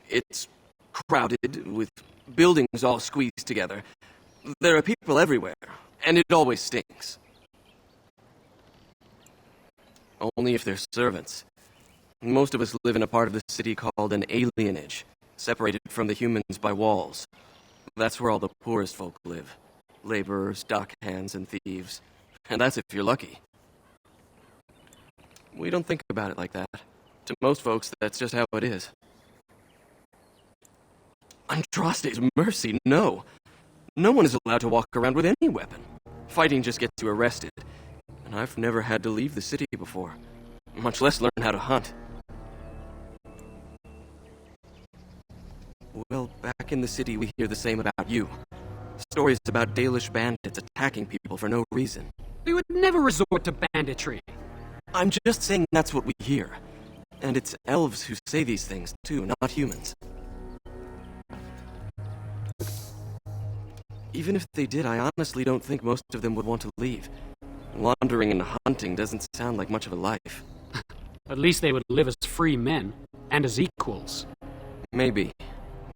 It's crowded, with buildings all squeezed together. There are people everywhere, and it always stinks. Only if they're servants. Most of us live in a part of the city called an alienage, separated from the humans by walls. That's where all the poorest folk live. Laborers, dockhands, and thieves. And that's if you're lucky. We don't think about it like that. To most folks, that's just how it is. Andraste's mercy, no. No one is allowed to walk around with any weapon. Fighting just gets you arrested. And I've never had to leave the city before, much less learn how to hunt. Well, back in the city we hear the same about you. Stories about Dalish bandits attacking people for no reason. We would never resort to banditry. I'm just saying that's what we hear. And it's elves who say these things, too, not humans. Even if they did, I honestly don't think most of them would want to leave. Wandering and hunting doesn't sound like much of a life. At least they would live as free men, and as equals. Maybe.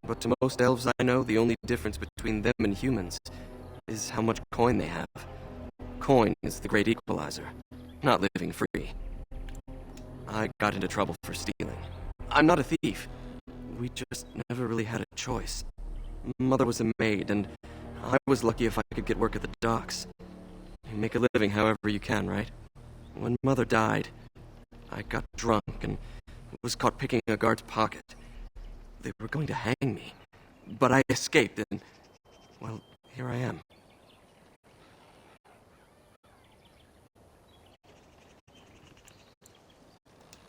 But to most elves I know, the only difference between them and humans is how much coin they have. Coin is the great equalizer, not living free. I got into trouble for stealing. I'm not a thief. We just never really had a choice. Mother was a maid, and I was lucky if I could get work at the docks. You make a living however you can, right? When Mother died, I got drunk and was caught picking a guard's pocket. They were going to hang me, but I escaped and, well, here I am.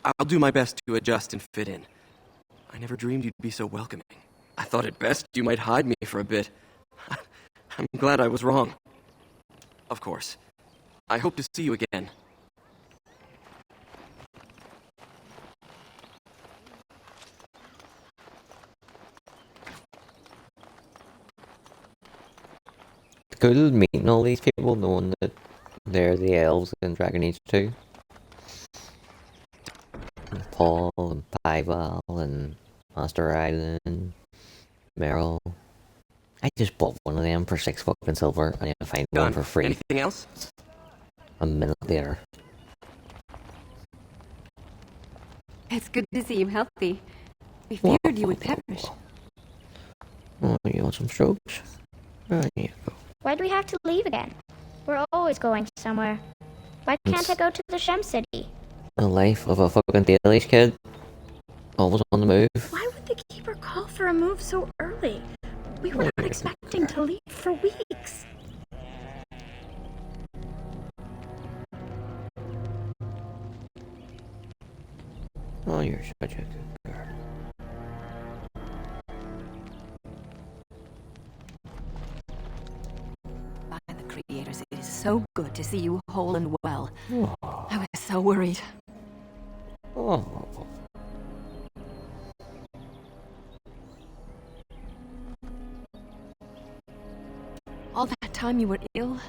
I'll do my best to adjust and fit in. I never dreamed you'd be so welcoming. I thought at best you might hide me for a bit. I'm glad I was wrong. Of course. I hope to see you again. Cool meeting all these people, knowing that they're the elves in Dragon Age 2. And Paul and Pival and Master Island, Meryl. I just bought one of them for 6 fucking silver. I need to find one for free. Anything else? A minute later. It's good to see you healthy. We feared you would perish. Oh, you want some strokes? Right, you go. Why do we have to leave again? We're always going somewhere. Why can't I go to the Shem City? The life of a fucking Dalish kid. Always on the move. Why would the Keeper call for a move so early? We were not expecting to leave for weeks. Oh, you're such a good girl. By the creators, it is so good to see you whole and well. Oh. I was so worried. Oh. All that time you were ill,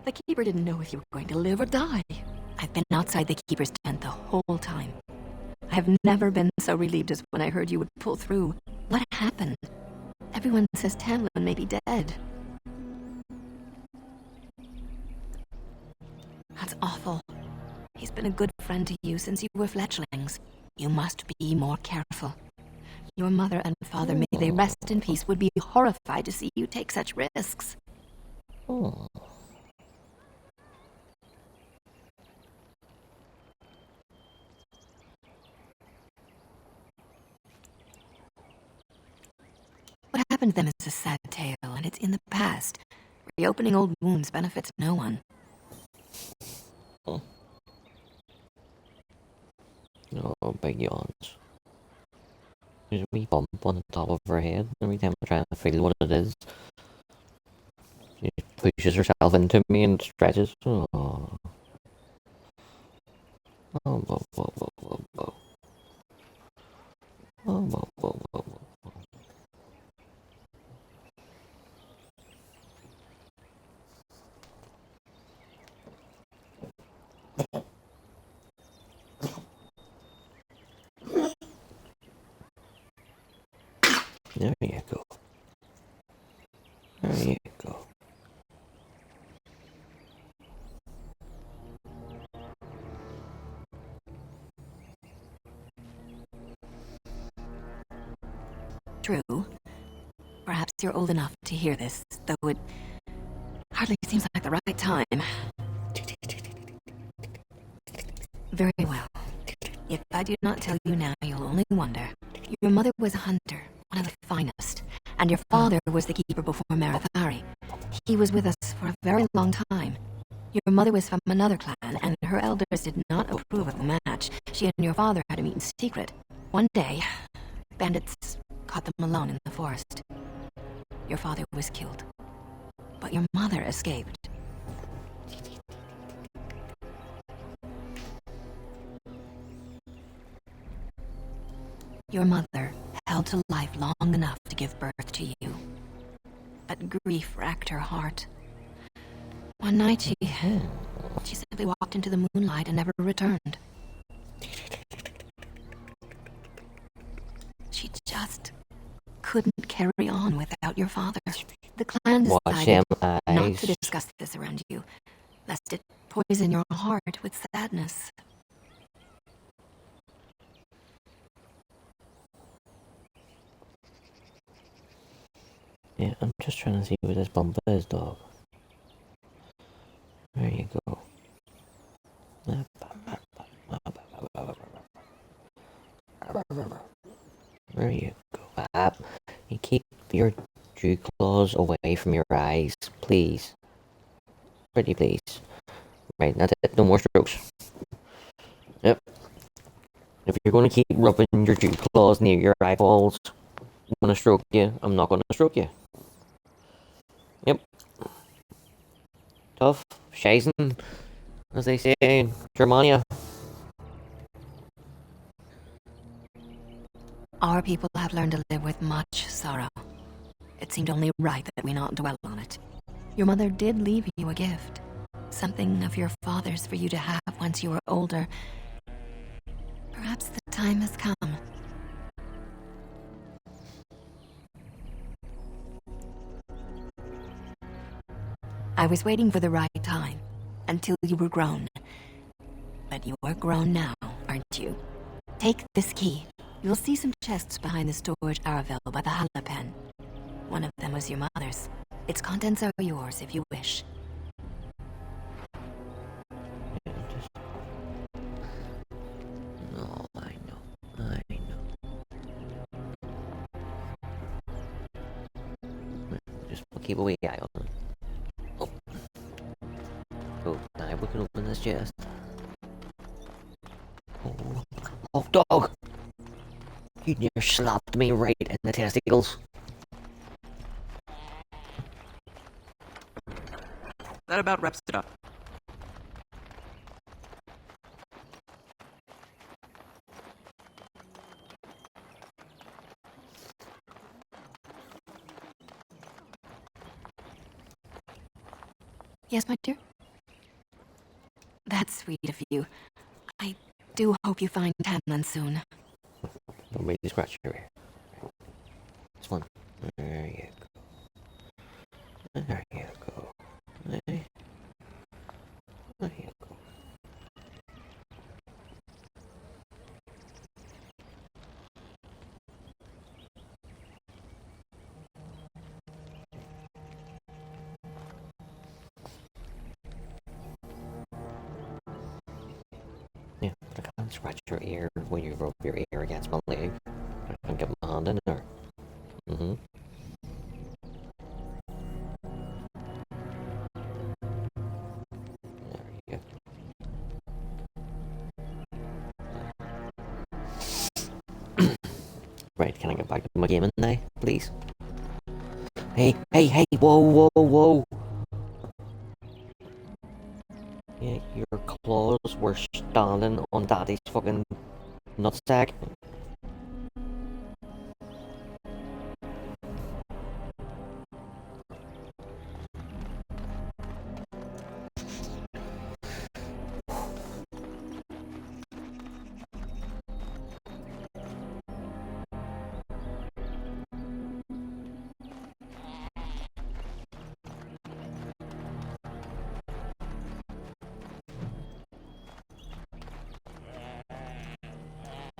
the Keeper didn't know if you were going to live or die. I've been outside the Keeper's tent the whole time. I have never been so relieved as when I heard you would pull through. What happened? Everyone says Tamlin may be dead. That's awful. He's been a good friend to you since you were fletchlings. You must be more careful. Your mother and father, may they rest in peace, would be horrified to see you take such risks. Oh. What happened to them is a sad tale, and it's in the past. Reopening old wounds benefits no one. Oh, big yawns. There's a wee bump on the top of her head every time I try to feel what it is. She pushes herself into me and stretches. Oh, oh, whoa, whoa, whoa, whoa, whoa. Oh, whoa, whoa, whoa, whoa. There you go. There you go. True. Perhaps you're old enough to hear this, though it hardly seems like the right time. Very well. If I do not tell you now, you'll only wonder. Your mother was a hunter, one of the finest, and your father was the keeper before Marathari. He was with us for a very long time. Your mother was from another clan, and her elders did not approve of the match. She and your father had to meet in secret. One day, bandits caught them alone in the forest. Your father was killed, but your mother escaped. Your mother held to life long enough to give birth to you. But grief racked her heart. One night she simply walked into the moonlight and never returned. She just couldn't carry on without your father. The clan decided not to discuss this around you, lest it poison your heart with sadness. Yeah, I'm just trying to see what this bump is, dog. There you go. There you go. You keep your dew claws away from your eyes, please. Pretty please. Right, that's it. No more strokes. Yep. If you're going to keep rubbing your dew claws near your eyeballs, I'm going to stroke you. I'm not going to stroke you. Yep. Tough. Scheißen, as they say in Germania. Our people have learned to live with much sorrow. It seemed only right that we not dwell on it. Your mother did leave you a gift. Something of your father's for you to have once you were older. Perhaps the time has come. I was waiting for the right time, until you were grown. But you are grown now, aren't you? Take this key. You'll see some chests behind the storage Aravel by the Halapen. One of them was your mother's. Its contents are yours if you wish. No, I know. Just keep a wee eye on it. Oh. Oh, now we can open this chest. Oh, dog! You near slapped me right in the testicles. That about wraps it up. Yes, my dear? That's sweet of you. I do hope you find Tamlin soon. Don't make me scratch your ear. This one. There you go. There you go. There you go. Yeah, but I can't scratch your ear when you rub your ear against my leg. I can't get my hand in there. Mm-hmm. There you go. Right, can I get back to my gaming now, please? Hey, whoa. Yeah, your claws were standing on Daddy's fucking nutsack.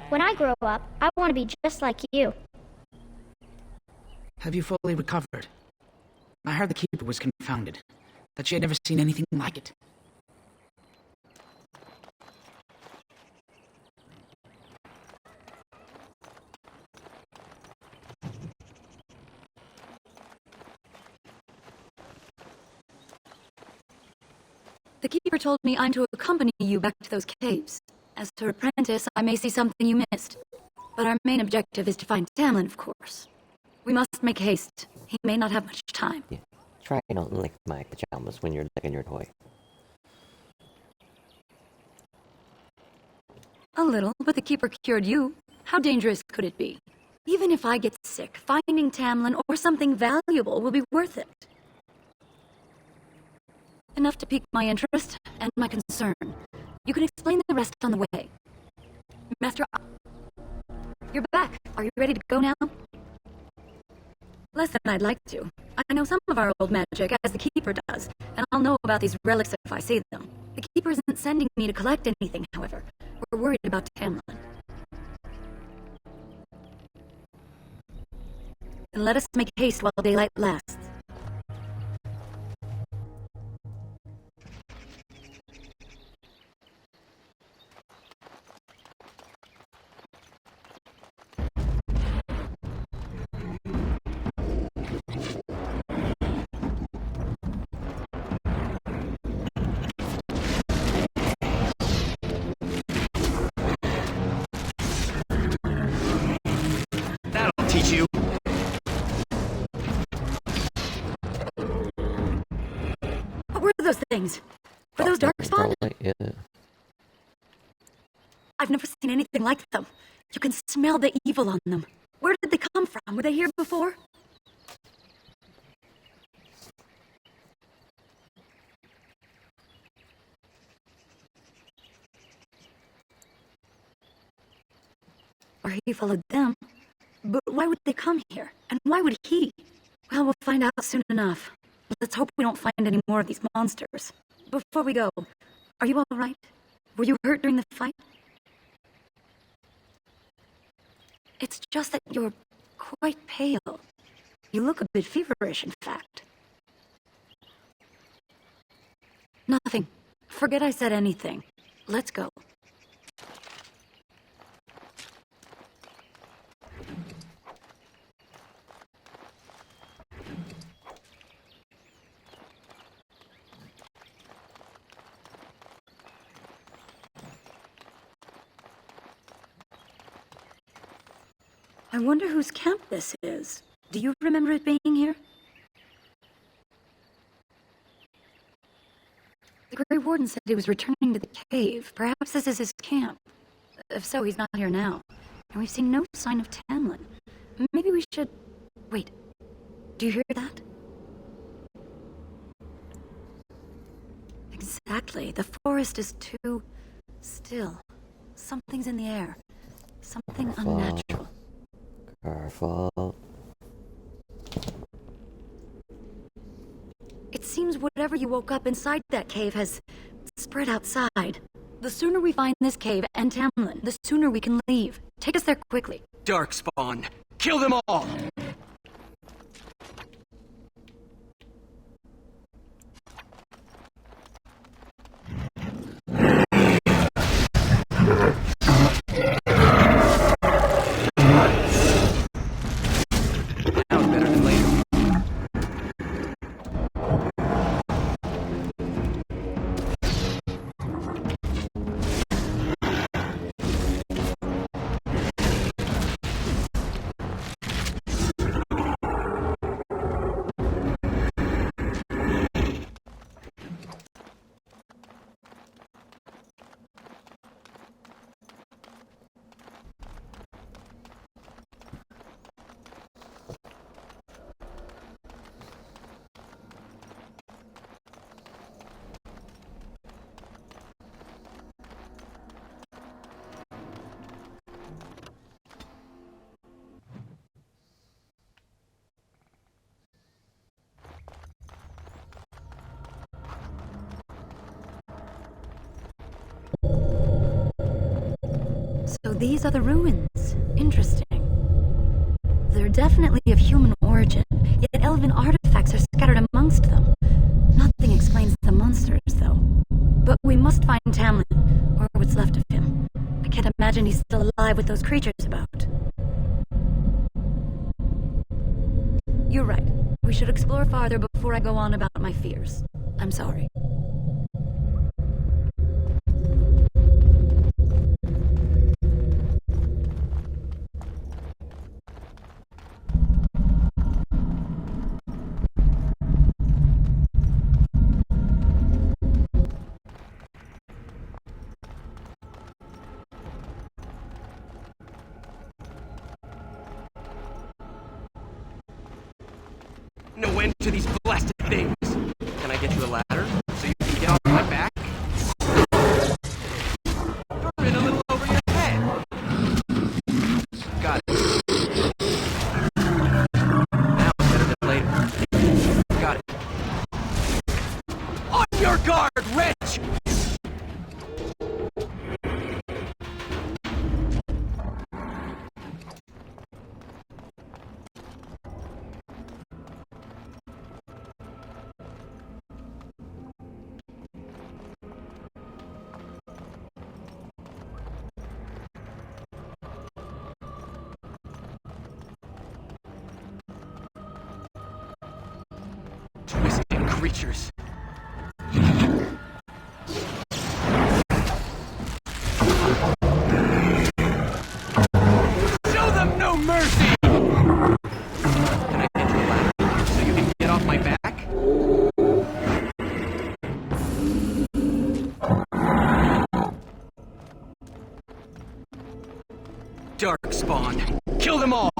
When I grow up, I want to be just like you. Have you fully recovered? I heard the Keeper was confounded, that she had never seen anything like it. The Keeper told me I'm to accompany you back to those caves. As her apprentice, I may see something you missed. But our main objective is to find Tamlin, of course. We must make haste. He may not have much time. Yeah. Try not to lick my pajamas when you're licking your toy. A little, but the Keeper cured you. How dangerous could it be? Even if I get sick, finding Tamlin or something valuable will be worth it. Enough to pique my interest and my concern. You can explain the rest on the way. Master, you're back. Are you ready to go now? Less than I'd like to. I know some of our old magic, as the Keeper does, and I'll know about these relics if I see them. The Keeper isn't sending me to collect anything, however. We're worried about Tamlin. Then let us make haste while daylight lasts. That'll teach you. What were those things? Were those darkspawn? Yeah. I've never seen anything like them. You can smell the evil on them. Where did they come from? Were they here before? Or he followed them. But why would they come here? And why would he? Well, we'll find out soon enough. Let's hope we don't find any more of these monsters. Before we go, are you all right? Were you hurt during the fight? It's just that you're quite pale. You look a bit feverish, in fact. Nothing. Forget I said anything. Let's go. I wonder whose camp this is. Do you remember it being here? The Grey Warden said he was returning to the cave. Perhaps this is his camp. If so, he's not here now. And we've seen no sign of Tamlin. Maybe we should... Wait. Do you hear that? Exactly. The forest is too... still. Something's in the air. Something unnatural. Careful. It seems whatever you woke up inside that cave has spread outside. The sooner we find this cave and Tamlin, the sooner we can leave. Take us there quickly. Darkspawn! Kill them all! So these are the ruins. Interesting. They're definitely of human origin, yet elven artifacts are scattered amongst them. Nothing explains the monsters, though. But we must find Tamlin, or what's left of him. I can't imagine he's still alive with those creatures about. You're right. We should explore farther before I go on about my fears. I'm sorry. No end to these blasted things! Can I get you a ladder, so you can get off my back? You're in a little over your head! Got it. Now it's better than later. Got it. On your guard, wretch! Twisted creatures. Show them no mercy! Can I get you a ladder so you can get off my back? Darkspawn. Kill them all!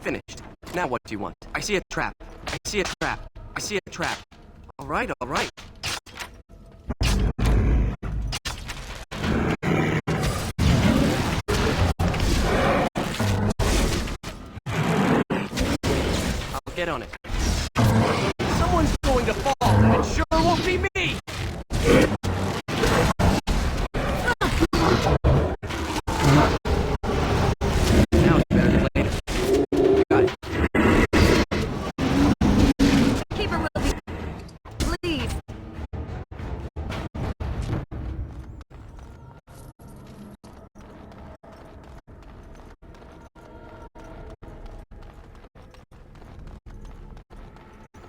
Finished. Now what do you want? I see a trap. I see a trap. I see a trap. All right, all right. I'll get on it. Someone's going to fall, and it sure won't be me! Now it's better than later. Got it. Keeper will be... Please.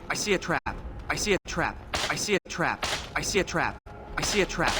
I see a trap. I see a trap. I see a trap. I see a trap. I see a trap.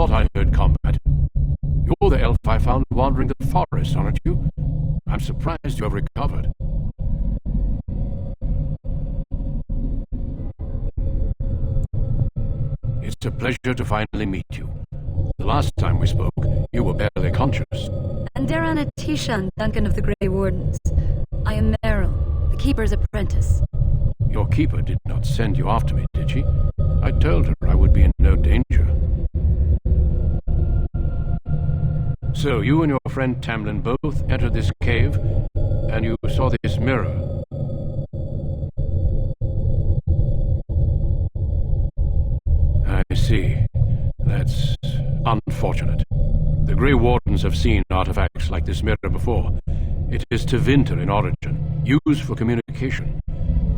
thought I heard combat. You're the elf I found wandering the forest, aren't you? I'm surprised you have recovered. It's a pleasure to finally meet you. The last time we spoke, you were barely conscious. And Darana Tishan, Duncan of the Grey Wardens. I am Meryl, the Keeper's apprentice. Your keeper did not send you after me, did she? I told her I would be in no danger. So you and your friend Tamlin both entered this cave, and you saw this mirror. I see. That's unfortunate. The Grey Wardens have seen artifacts like this mirror before. It is Tevinter in origin, used for communication.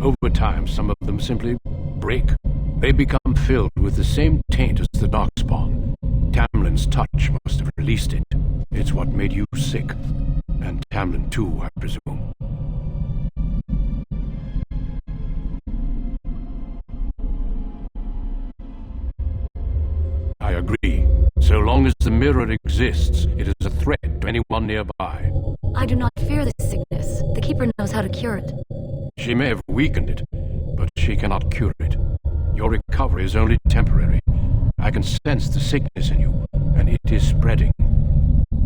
Over time, some of them simply break. They become filled with the same taint as the Darkspawn. Tamlin's touch must have released it. It's what made you sick. And Tamlin too, I presume. I agree. So long as the mirror exists, it is a threat to anyone nearby. I do not fear this sickness. The Keeper knows how to cure it. She may have weakened it, but she cannot cure it. Your recovery is only temporary. I can sense the sickness in you, and it is spreading.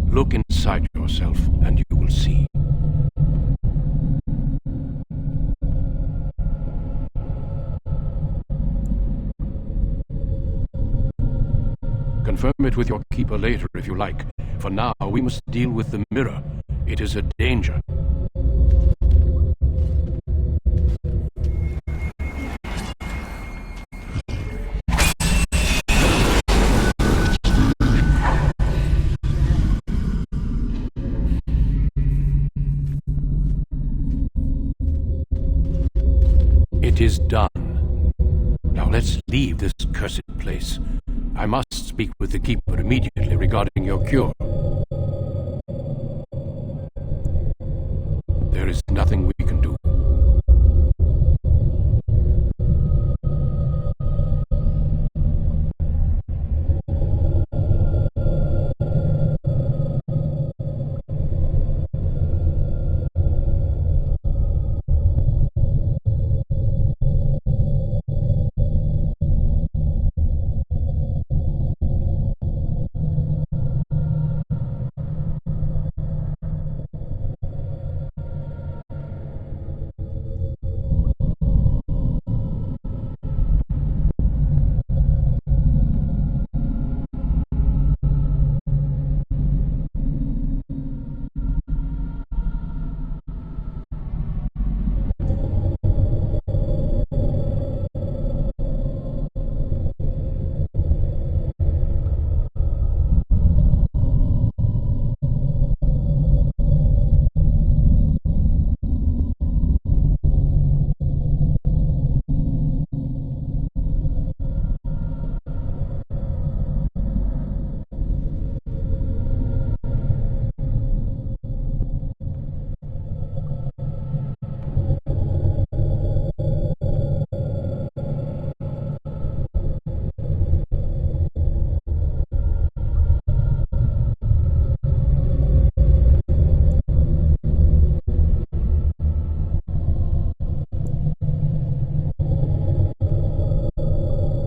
Look inside yourself, and you will see. Confirm it with your keeper later if you like. For now, we must deal with the mirror. It is a danger. It is done. Now let's leave this cursed place. I must speak with the Keeper immediately regarding your cure. There is nothing we can do.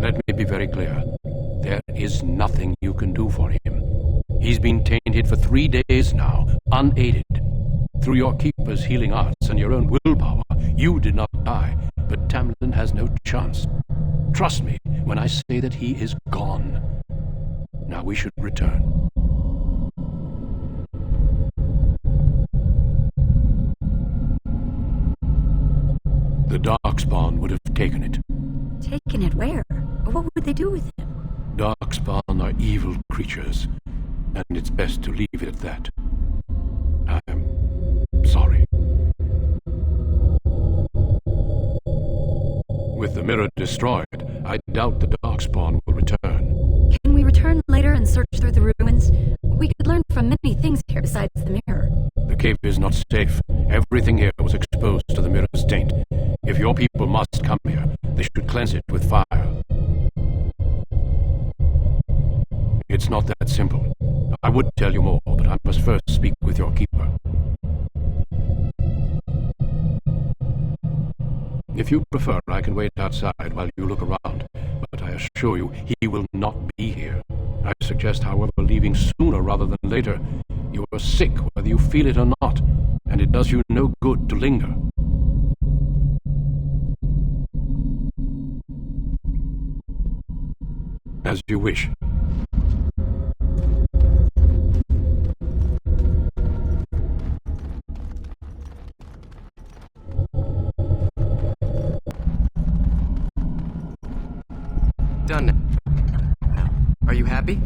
Let me be very clear. There is nothing you can do for him. He's been tainted for 3 days now, unaided. Through your Keeper's healing arts and your own willpower, you did not die, but Tamlin has no chance. Trust me when I say that he is gone. Now we should return. The Darkspawn would have taken it. Taken it where? What would they do with him? Darkspawn are evil creatures, and it's best to leave it at that. I'm sorry. With the mirror destroyed, I doubt the Darkspawn will return. Can we return later and search through the ruins? We could learn from many things here besides the mirror. The cave is not safe. Everything here was exposed to the mirror's taint. If your people must come here, they should cleanse it with fire. It's not that simple. I would tell you more, but I must first speak with your keeper. If you prefer, I can wait outside while you look around, but I assure you, he will not be here. I suggest, however, leaving sooner rather than later. You are sick, whether you feel it or not, and it does you no good to linger. As you wish. Done now. Are you happy?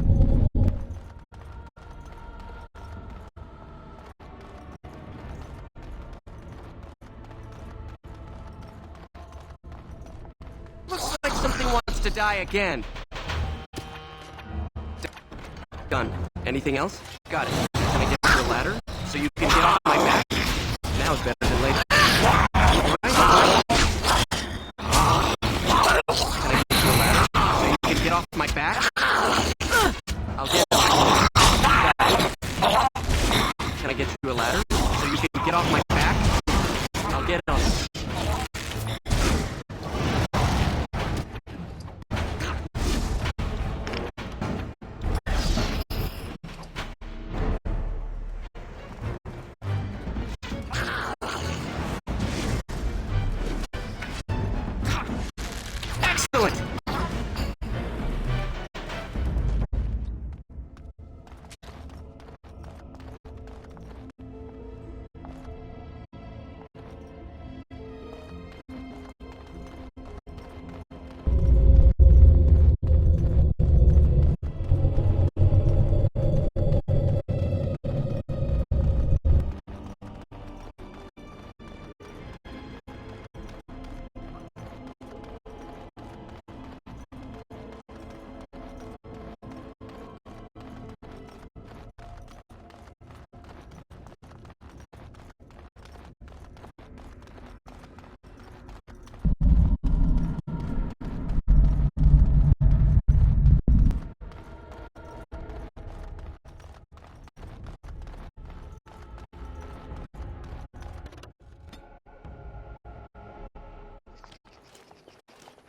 Looks like something wants to die again. Done. Anything else? Got it. Can I get you a ladder so you can get off my back? Now is better than later. Right? Can I get you a ladder so you can get off my back? I'll get on. Can I get you a ladder so you can get off my back? I'll get on. Excellent!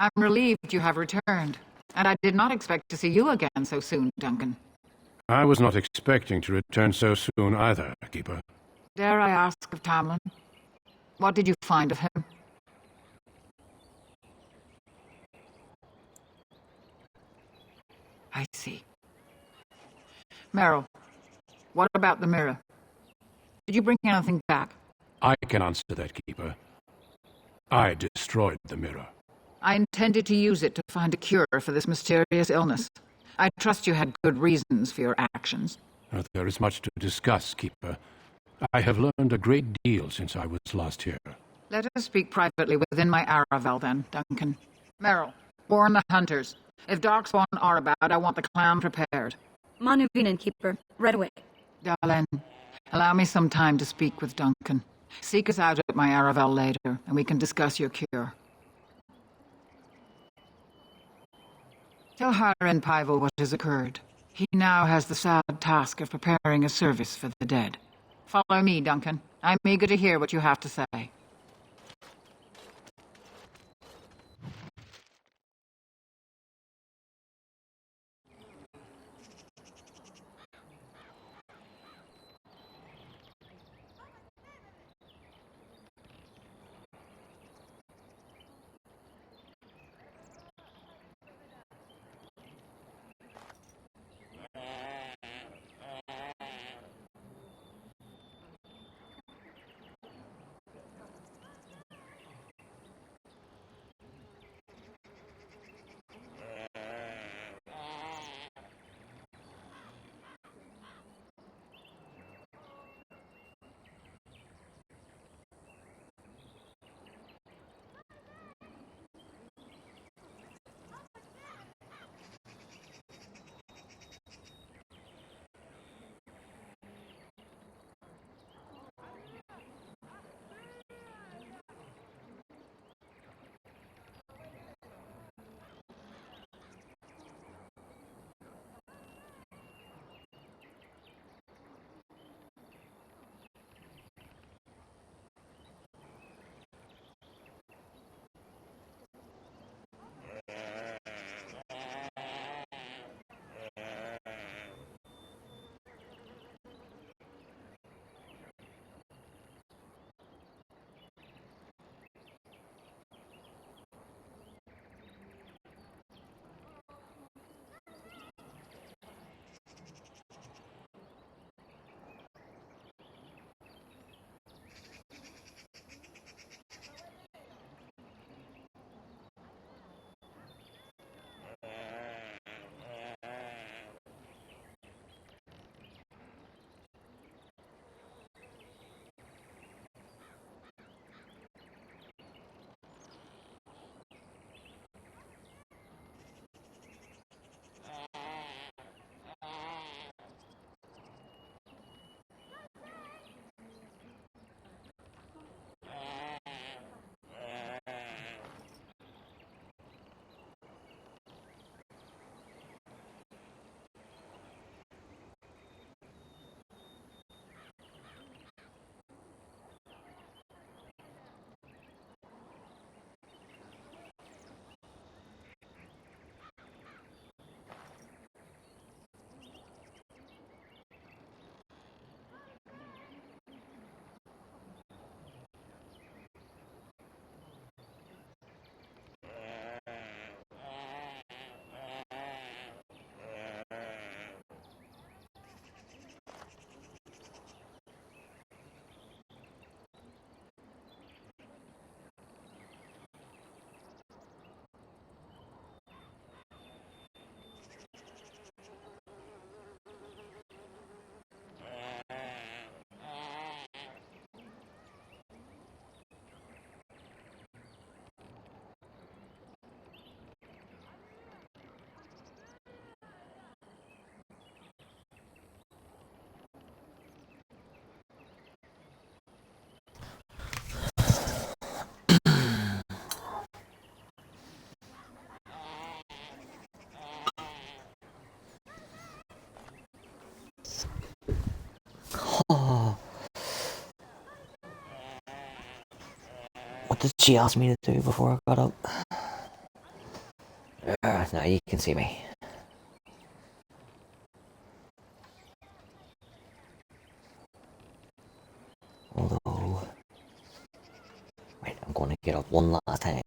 I'm relieved you have returned, and I did not expect to see you again so soon, Duncan. I was not expecting to return so soon either, Keeper. Dare I ask of Tamlin? What did you find of him? I see. Meryl, what about the mirror? Did you bring anything back? I can answer that, Keeper. I destroyed the mirror. I intended to use it to find a cure for this mysterious illness. I trust you had good reasons for your actions. There is much to discuss, Keeper. I have learned a great deal since I was last here. Let us speak privately within my Aravel, then, Duncan. Meryl, warn the hunters. If Darkspawn are about, I want the clan prepared. Manuvinen, Keeper. Right away. Dalen, allow me some time to speak with Duncan. Seek us out at my Aravel later, and we can discuss your cure. Tell Haran Pivel what has occurred. He now has the sad task of preparing a service for the dead. Follow me, Duncan. I'm eager to hear what you have to say. she asked me to do before I got up. Now you can see me. Although, wait, I'm going to get up one last time.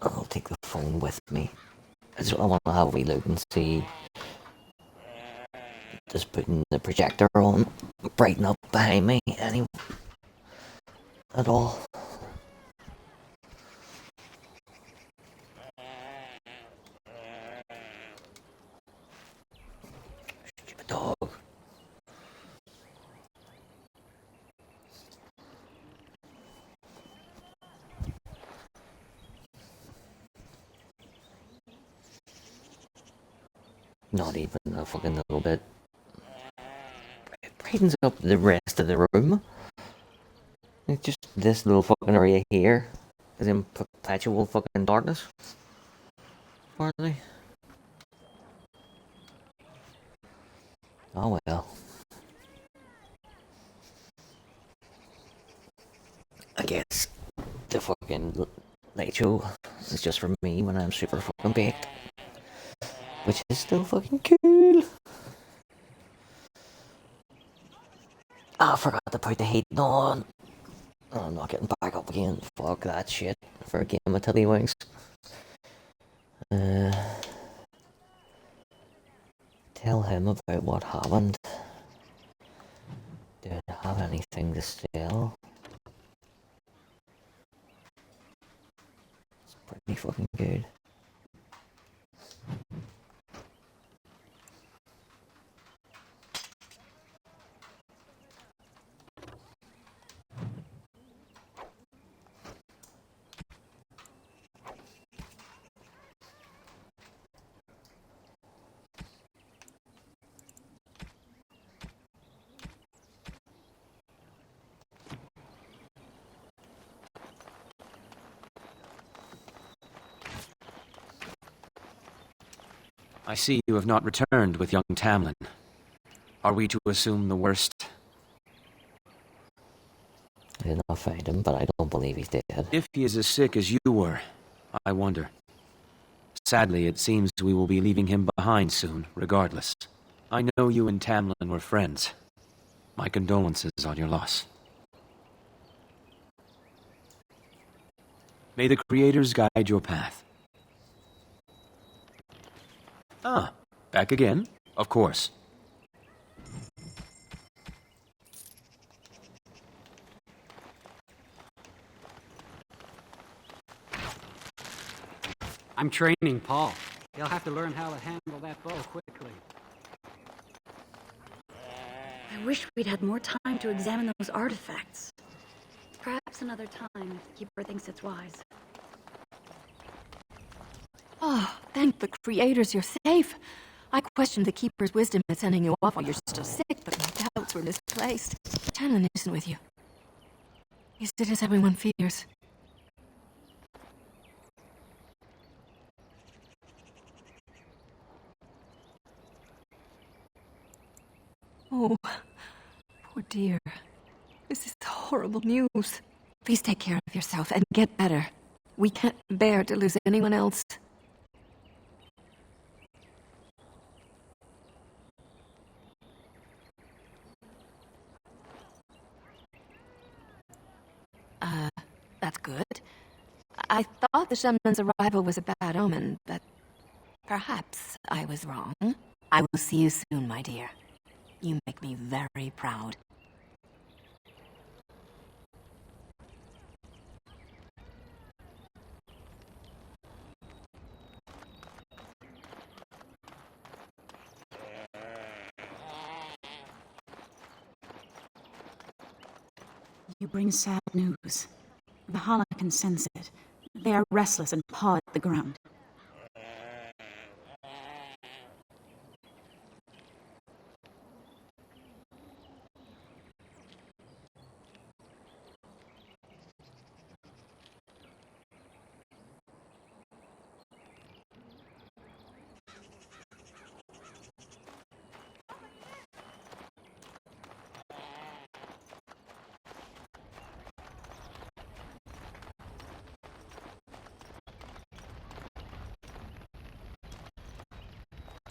I'll take the phone with me. I want to have a wee look and see. Just putting the projector on, brighten up behind me, any at all. Stupid dog. Not even a fucking little bit. It brightens up the rest of the room. It's just this little fucking area here is in perpetual fucking darkness. Partly. Oh well. I guess the fucking light show is just for me when I'm super fucking baked. Which is still fucking cool. I forgot to put the heat on. Oh, I'm not getting back up again. Fuck that shit for a game of Tiddlywinks. Tell him about what happened. Did I have anything to sell? It's pretty fucking good. I see you have not returned with young Tamlin. Are we to assume the worst? I did not find him, but I don't believe he's dead. If he is as sick as you were, I wonder. Sadly, it seems we will be leaving him behind soon, regardless. I know you and Tamlin were friends. My condolences on your loss. May the creators guide your path. Ah, back again? Of course. I'm training Paul. He'll have to learn how to handle that bow quickly. I wish we'd had more time to examine those artifacts. Perhaps another time if the Keeper thinks it's wise. Oh, thank the creators you're safe. I questioned the Keeper's wisdom in sending you off while you're still sick, but my doubts were misplaced. Tamlin isn't with you. Is it as everyone fears? Oh, poor dear. This is horrible news. Please take care of yourself and get better. We can't bear to lose anyone else. That's good. I thought the shaman's arrival was a bad omen, but perhaps I was wrong. I will see you soon, my dear. You make me very proud. You bring sad news. The Hala can sense it. They are restless and paw at the ground.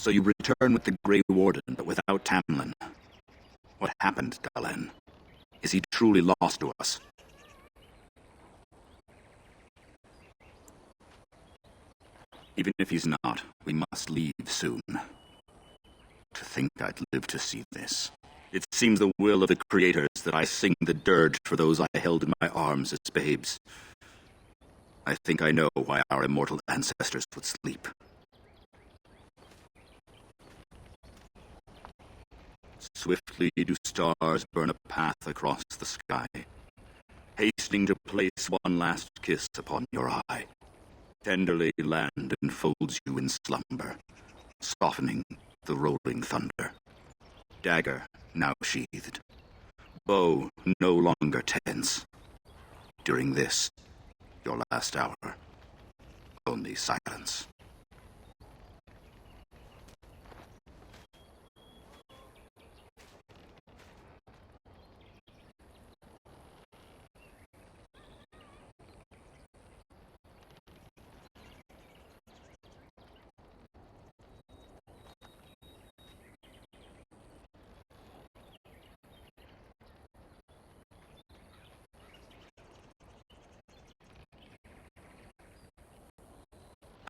So you return with the Grey Warden, but without Tamlin. What happened, Dalen? Is he truly lost to us? Even if he's not, we must leave soon. To think I'd live to see this. It seems the will of the creators that I sing the dirge for those I held in my arms as babes. I think I know why our immortal ancestors would sleep. Swiftly do stars burn a path across the sky, hastening to place one last kiss upon your eye. Tenderly land enfolds you in slumber, softening the rolling thunder. Dagger now sheathed, bow no longer tense. During this, your last hour, only silence.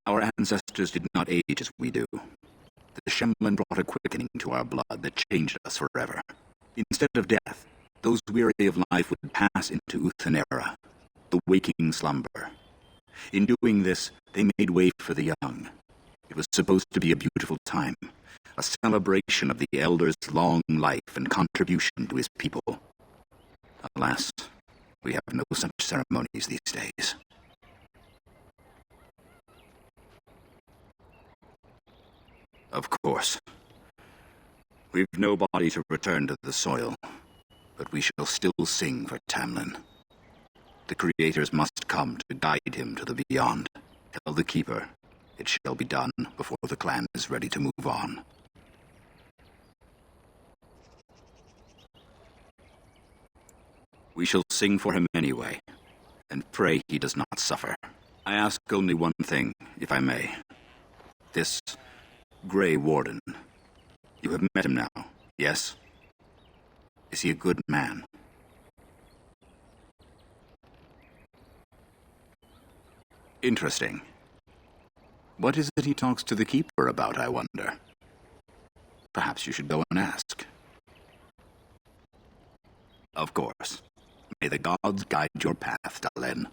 Our ancestors did not age as we do. The Shemlin brought a quickening to our blood that changed us forever. Instead of death, those weary of life would pass into Uthenera, the waking slumber. In doing this, they made way for the young. It was supposed to be a beautiful time, a celebration of the Elder's long life and contribution to his people. Alas, we have no such ceremonies these days. Of course. We've no body to return to the soil, but we shall still sing for Tamlin. The creators must come to guide him to the beyond. Tell the Keeper, it shall be done before the clan is ready to move on. We shall sing for him anyway, and pray he does not suffer. I ask only one thing, if I may. This Grey Warden. You have met him now, yes? Is he a good man? Interesting. What is it he talks to the Keeper about, I wonder? Perhaps you should go and ask. Of course. May the gods guide your path, Dalen.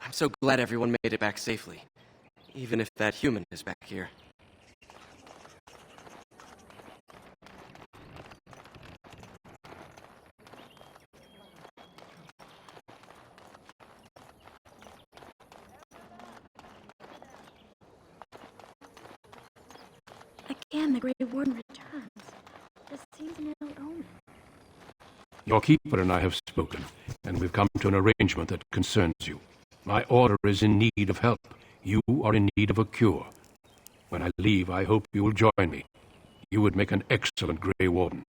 I'm so glad everyone made it back safely, even if that human is back here. Again, the Grey Warden returns. This seems an ill omen. Your Keeper and I have spoken, and we've come to an arrangement that concerns you. My order is in need of help. You are in need of a cure. When I leave, I hope you will join me. You would make an excellent Grey Warden.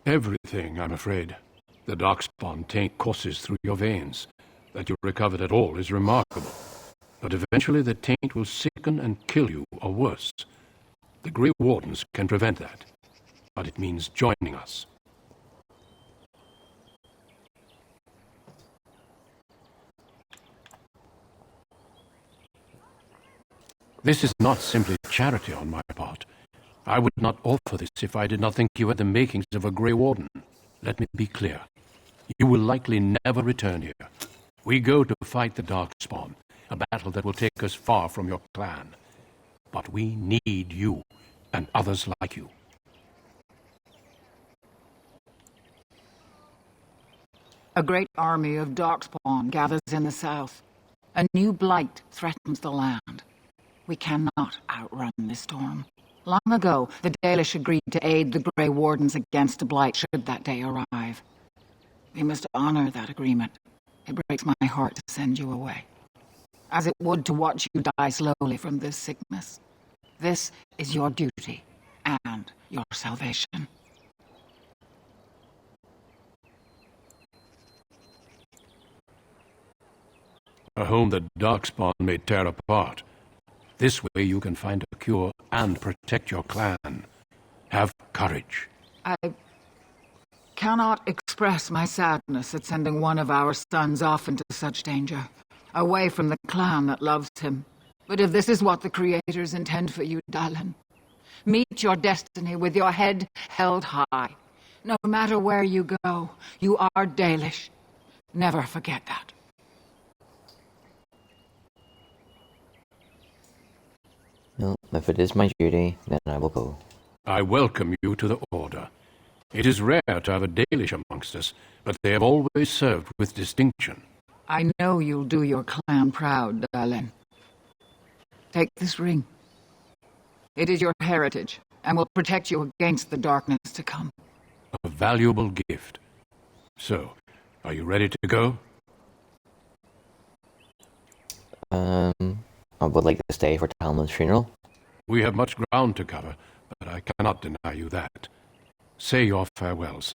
Everything, I'm afraid. The darkspawn taint courses through your veins. That you recovered at all is remarkable. But eventually the taint will sicken and kill you, or worse. The Grey Wardens can prevent that. But it means joining us. This is not simply charity on my part. I would not offer this if I did not think you had the makings of a Grey Warden. Let me be clear. You will likely never return here. We go to fight the Darkspawn, a battle that will take us far from your clan. But we need you, and others like you. A great army of Darkspawn gathers in the south. A new blight threatens the land. We cannot outrun this storm. Long ago, the Dalish agreed to aid the Grey Wardens against the blight should that day arrive. We must honor that agreement. It breaks my heart to send you away, as it would to watch you die slowly from this sickness. This is your duty and your salvation. a home that Darkspawn may tear apart. This way you can find a cure and protect your clan. Have courage. I cannot express my sadness at sending one of our sons off into such danger, away from the clan that loves him. But if this is what the Creators intend for you, Dalish, meet your destiny with your head held high. No matter where you go, you are Dalish. Never forget that. No, if it is my duty, then I will go. I welcome you to the Order. It is rare to have a Dalish amongst us, but they have always served with distinction. I know you'll do your clan proud, Dalish. Take this ring. It is your heritage, and will protect you against the darkness to come. A valuable gift. So, are you ready to go? I would like to stay for Talmud's funeral. We have much ground to cover, but I cannot deny you that. Say your farewells.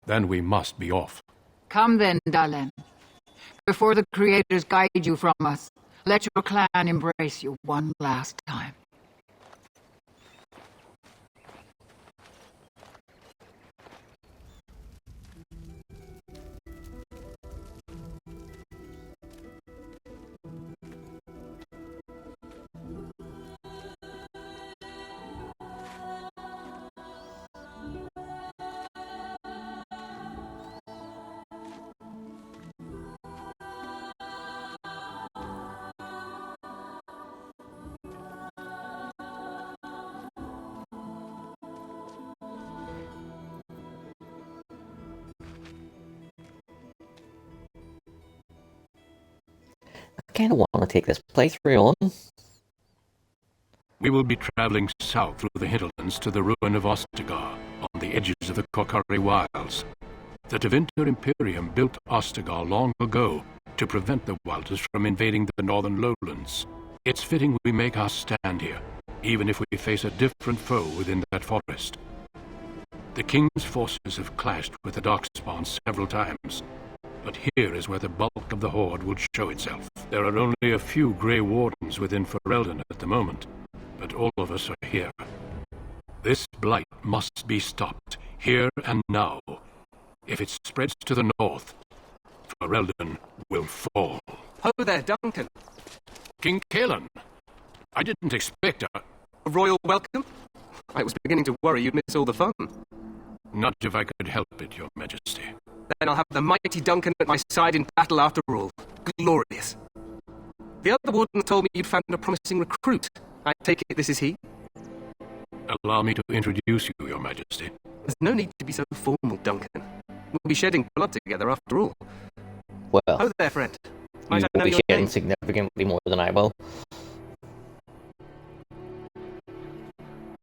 Then we must be off. Come then, Dalish. Before the Creators guide you from us, let your clan embrace you one last time. I kind of want to take this playthrough on. We will be traveling south through the hinterlands to the ruin of Ostagar, on the edges of the Korkari Wilds. The Tevinter Imperium built Ostagar long ago to prevent the Wilders from invading the northern lowlands. It's fitting we make our stand here, even if we face a different foe within that forest. The King's forces have clashed with the Darkspawn several times, but here is where the bulk of the Horde will show itself. There are only a few Grey Wardens within Ferelden at the moment, but all of us are here. This blight must be stopped, here and now. If it spreads to the north, Ferelden will fall. Ho there, Duncan. King Kaelan. I didn't expect a royal welcome? I was beginning to worry you'd miss all the fun. Not if I could help it, Your Majesty. Then I'll have the mighty Duncan at my side in battle after all. Glorious. The other warden told me you'd found a promising recruit. I take it this is he? Allow me to introduce you, Your Majesty. There's no need to be so formal, Duncan. We'll be shedding blood together after all. Well, oh there, friend. Might you I know will be your shedding name? significantly more than I will.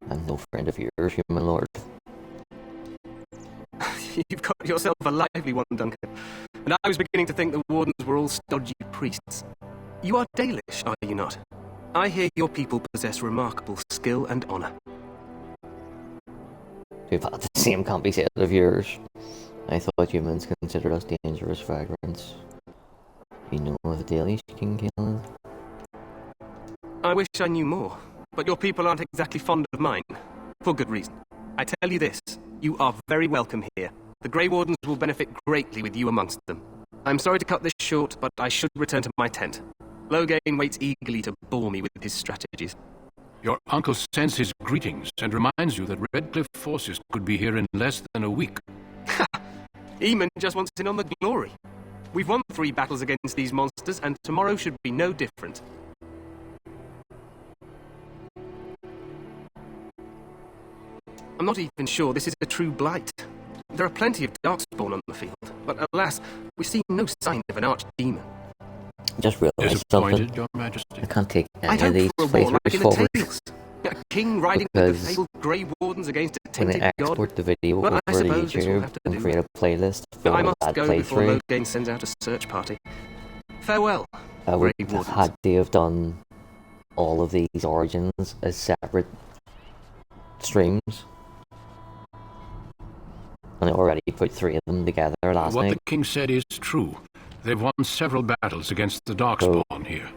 I'm no friend of yours, human lord. You've got yourself a lively one, Duncan. And I was beginning to think the wardens were all stodgy priests. You are Dalish, are you not? I hear your people possess remarkable skill and honor. We've had the same can't be said of yours. I thought humans considered us dangerous vagrants. You know of Dalish, King Kaelan? I wish I knew more, but your people aren't exactly fond of mine. For good reason. I tell you this, you are very welcome here. The Grey Wardens will benefit greatly with you amongst them. I'm sorry to cut this short, but I should return to my tent. Loghain waits eagerly to bore me with his strategies. Your uncle sends his greetings and reminds you that Redcliffe forces could be here in less than a week. Ha! Eamon just wants in on the glory. We've won 3 battles against these monsters, and tomorrow should be no different. I'm not even sure this is a true blight. There are plenty of Darkspawn on the field, but alas, we see no sign of an archdemon. Just realised something. Your Majesty. I can't take I'd any of hope these for a war like playthroughs in forward. the tales. A king riding with the Because fabled Grey Wardens against a when tainted I god. export the video Well, I over to suppose this will YouTube have to and do. create a playlist for I must that go before playthrough, Loghain sends out a search party. Farewell, I would Grey have Wardens. had to have done all of these origins as separate streams. And I already put 3 of them together last What night. the king said is true. They've won several battles against the Darkspawn here.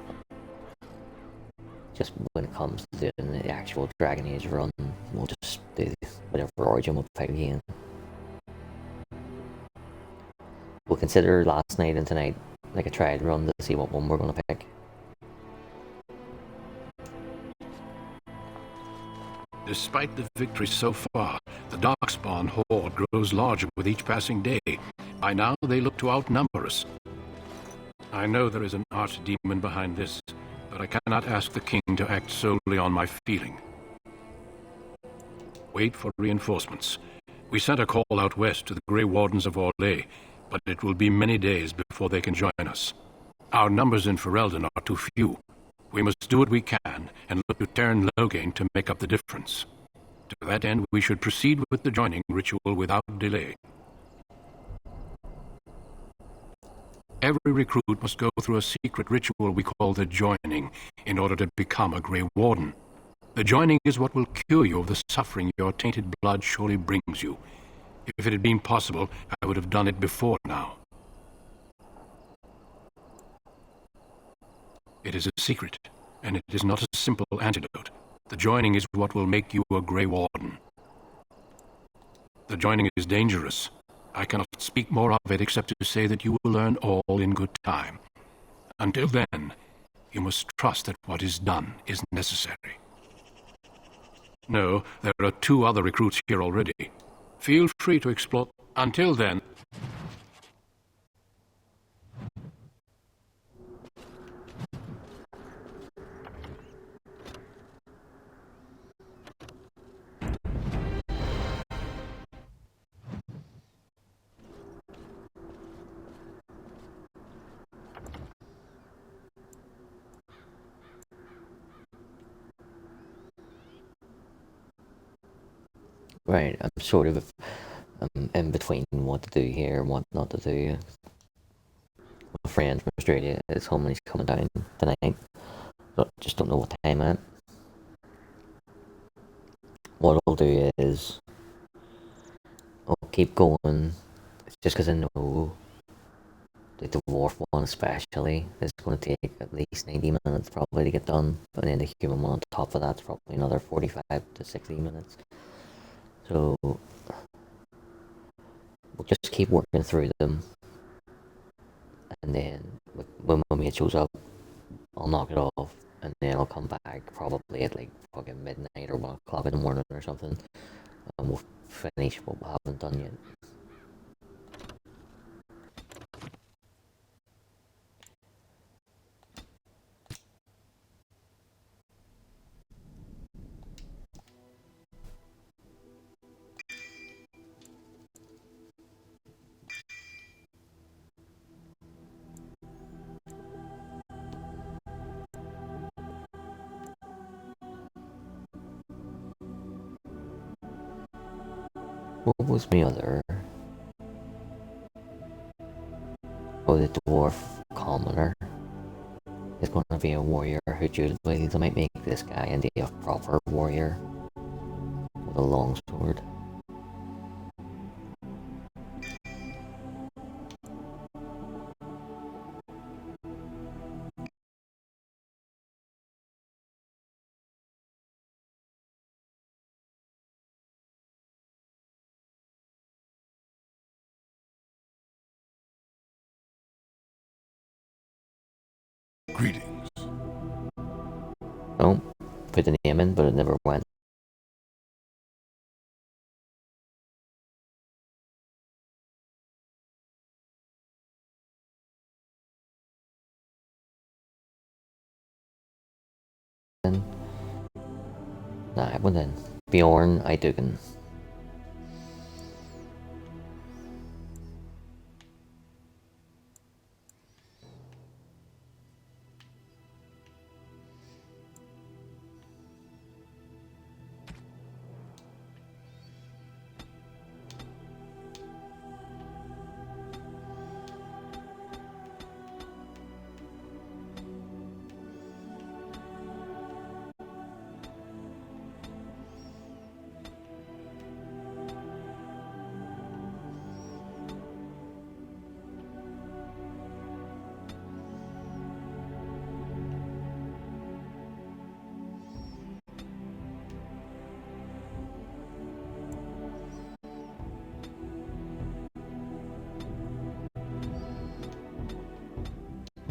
Just when it comes to doing the actual Dragon Age run, we'll just do whatever origin we'll pick again. We'll consider last night and tonight like a trial run to see what one we're going to pick. Despite the victory so far, the Darkspawn horde grows larger with each passing day. By now, they look to outnumber us. I know there is an archdemon behind this, but I cannot ask the king to act solely on my feeling. Wait for reinforcements. We sent a call out west to the Grey Wardens of Orlais, but it will be many days before they can join us. Our numbers in Ferelden are too few. We must do what we can and look to Terran Loghain to make up the difference. To that end, we should proceed with the joining ritual without delay. Every recruit must go through a secret ritual we call the Joining in order to become a Grey Warden. The Joining is what will cure you of the suffering your tainted blood surely brings you. If it had been possible, I would have done it before now. It is a secret, and it is not a simple antidote. The Joining is what will make you a Grey Warden. The Joining is dangerous. I cannot speak more of it except to say that you will learn all in good time. Until then, you must trust that what is done is necessary. No, there are 2 other recruits here already. Feel free to explore. Until then... Right, I'm sort of in between what to do here and what not to do. My friend from Australia is home and he's coming down tonight. But just don't know what time at. What I'll do is I'll keep going. It's just because I know the Dwarf one especially is going to take at least 90 minutes probably to get done. And then the human one on top of that's probably another 45 to 60 minutes. So we'll just keep working through them, and then when my mate shows up, I'll knock it off, and then I'll come back probably at like fucking midnight or 1 o'clock in the morning or something, and we'll finish what we haven't done yet. What was my other? Oh, the Dwarf Commoner is going to be a warrior who dutifully they might make this guy into a proper warrior with a long sword. Greetings. Oh, put the name in, but it never went. Nah, it went in. Bjorn Idugan.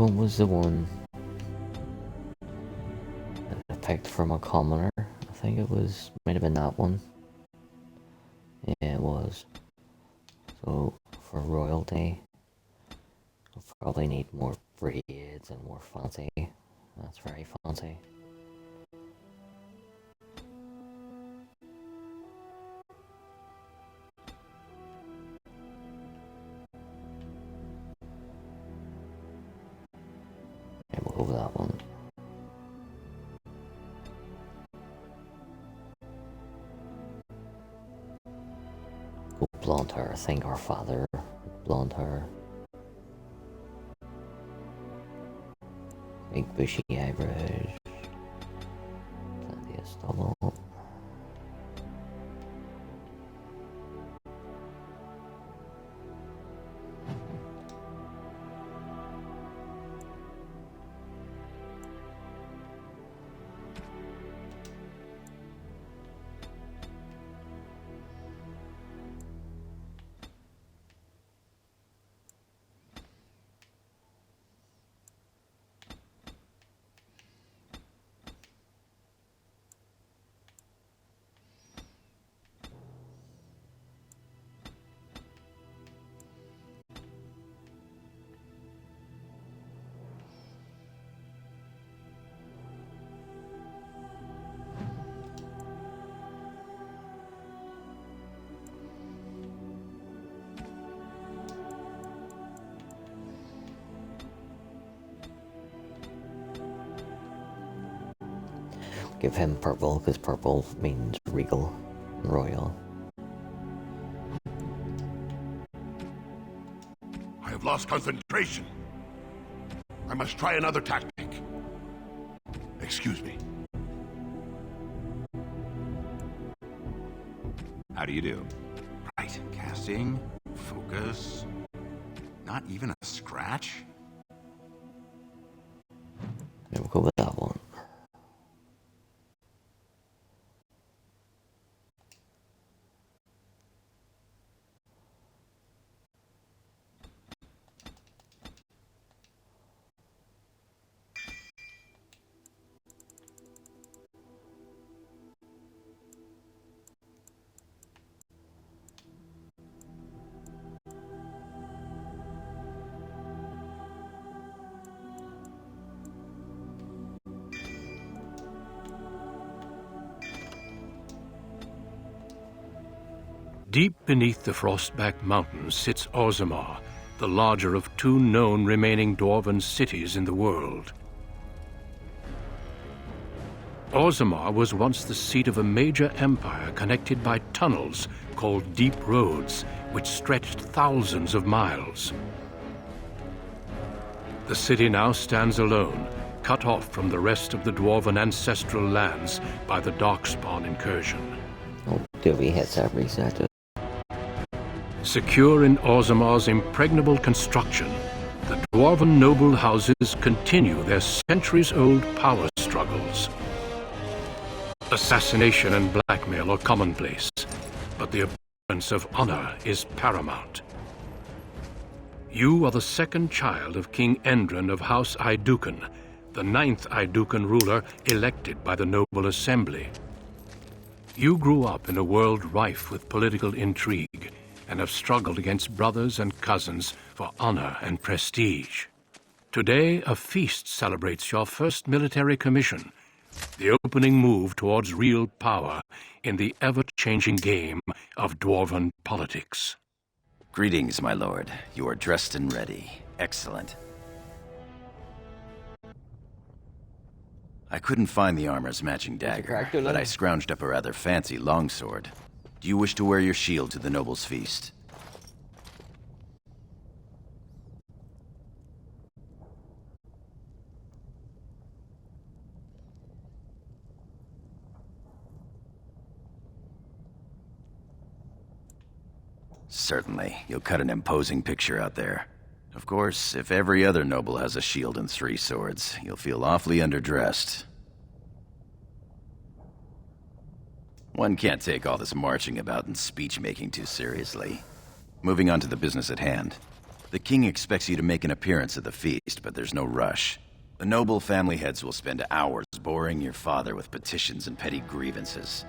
What was the one that I picked from a commoner? I think it was, might have been that one. Yeah, it was. So, for royalty, we'll probably need more braids and more fancy. That's very fancy. Yeah, we'll go with that one. Go blonde hair. I think our father had blonde hair. Big bushy eyebrows. Plenty of stubble. Give him purple, because purple means regal, royal. I have lost concentration. I must try another tactic. Excuse me. How do you do? Right, casting, focus. Not even a scratch? Yeah, we'll go with that one. Deep beneath the Frostback Mountains sits Orzammar, the larger of two known remaining dwarven cities in the world. Orzammar was once the seat of a major empire connected by tunnels called Deep Roads, which stretched thousands of miles. The city now stands alone, cut off from the rest of the dwarven ancestral lands by the Darkspawn incursion. Oh, do we hit that reset? Secure in Orzammar's impregnable construction, the dwarven noble houses continue their centuries-old power struggles. Assassination and blackmail are commonplace, but the abundance of honor is paramount. You are the second child of King Endron of House Aidukan, the 9th Aidukan ruler elected by the Noble Assembly. You grew up in a world rife with political intrigue, and have struggled against brothers and cousins for honor and prestige. Today, a feast celebrates your first military commission, the opening move towards real power in the ever-changing game of dwarven politics. Greetings, my lord. You are dressed and ready. Excellent. I couldn't find the armor's matching dagger, but I scrounged up a rather fancy longsword. Do you wish to wear your shield to the noble's feast? Certainly. You'll cut an imposing picture out there. Of course, if every other noble has a shield and 3 swords, you'll feel awfully underdressed. One can't take all this marching about and speech-making too seriously. Moving on to the business at hand. The king expects you to make an appearance at the feast, but there's no rush. The noble family heads will spend hours boring your father with petitions and petty grievances.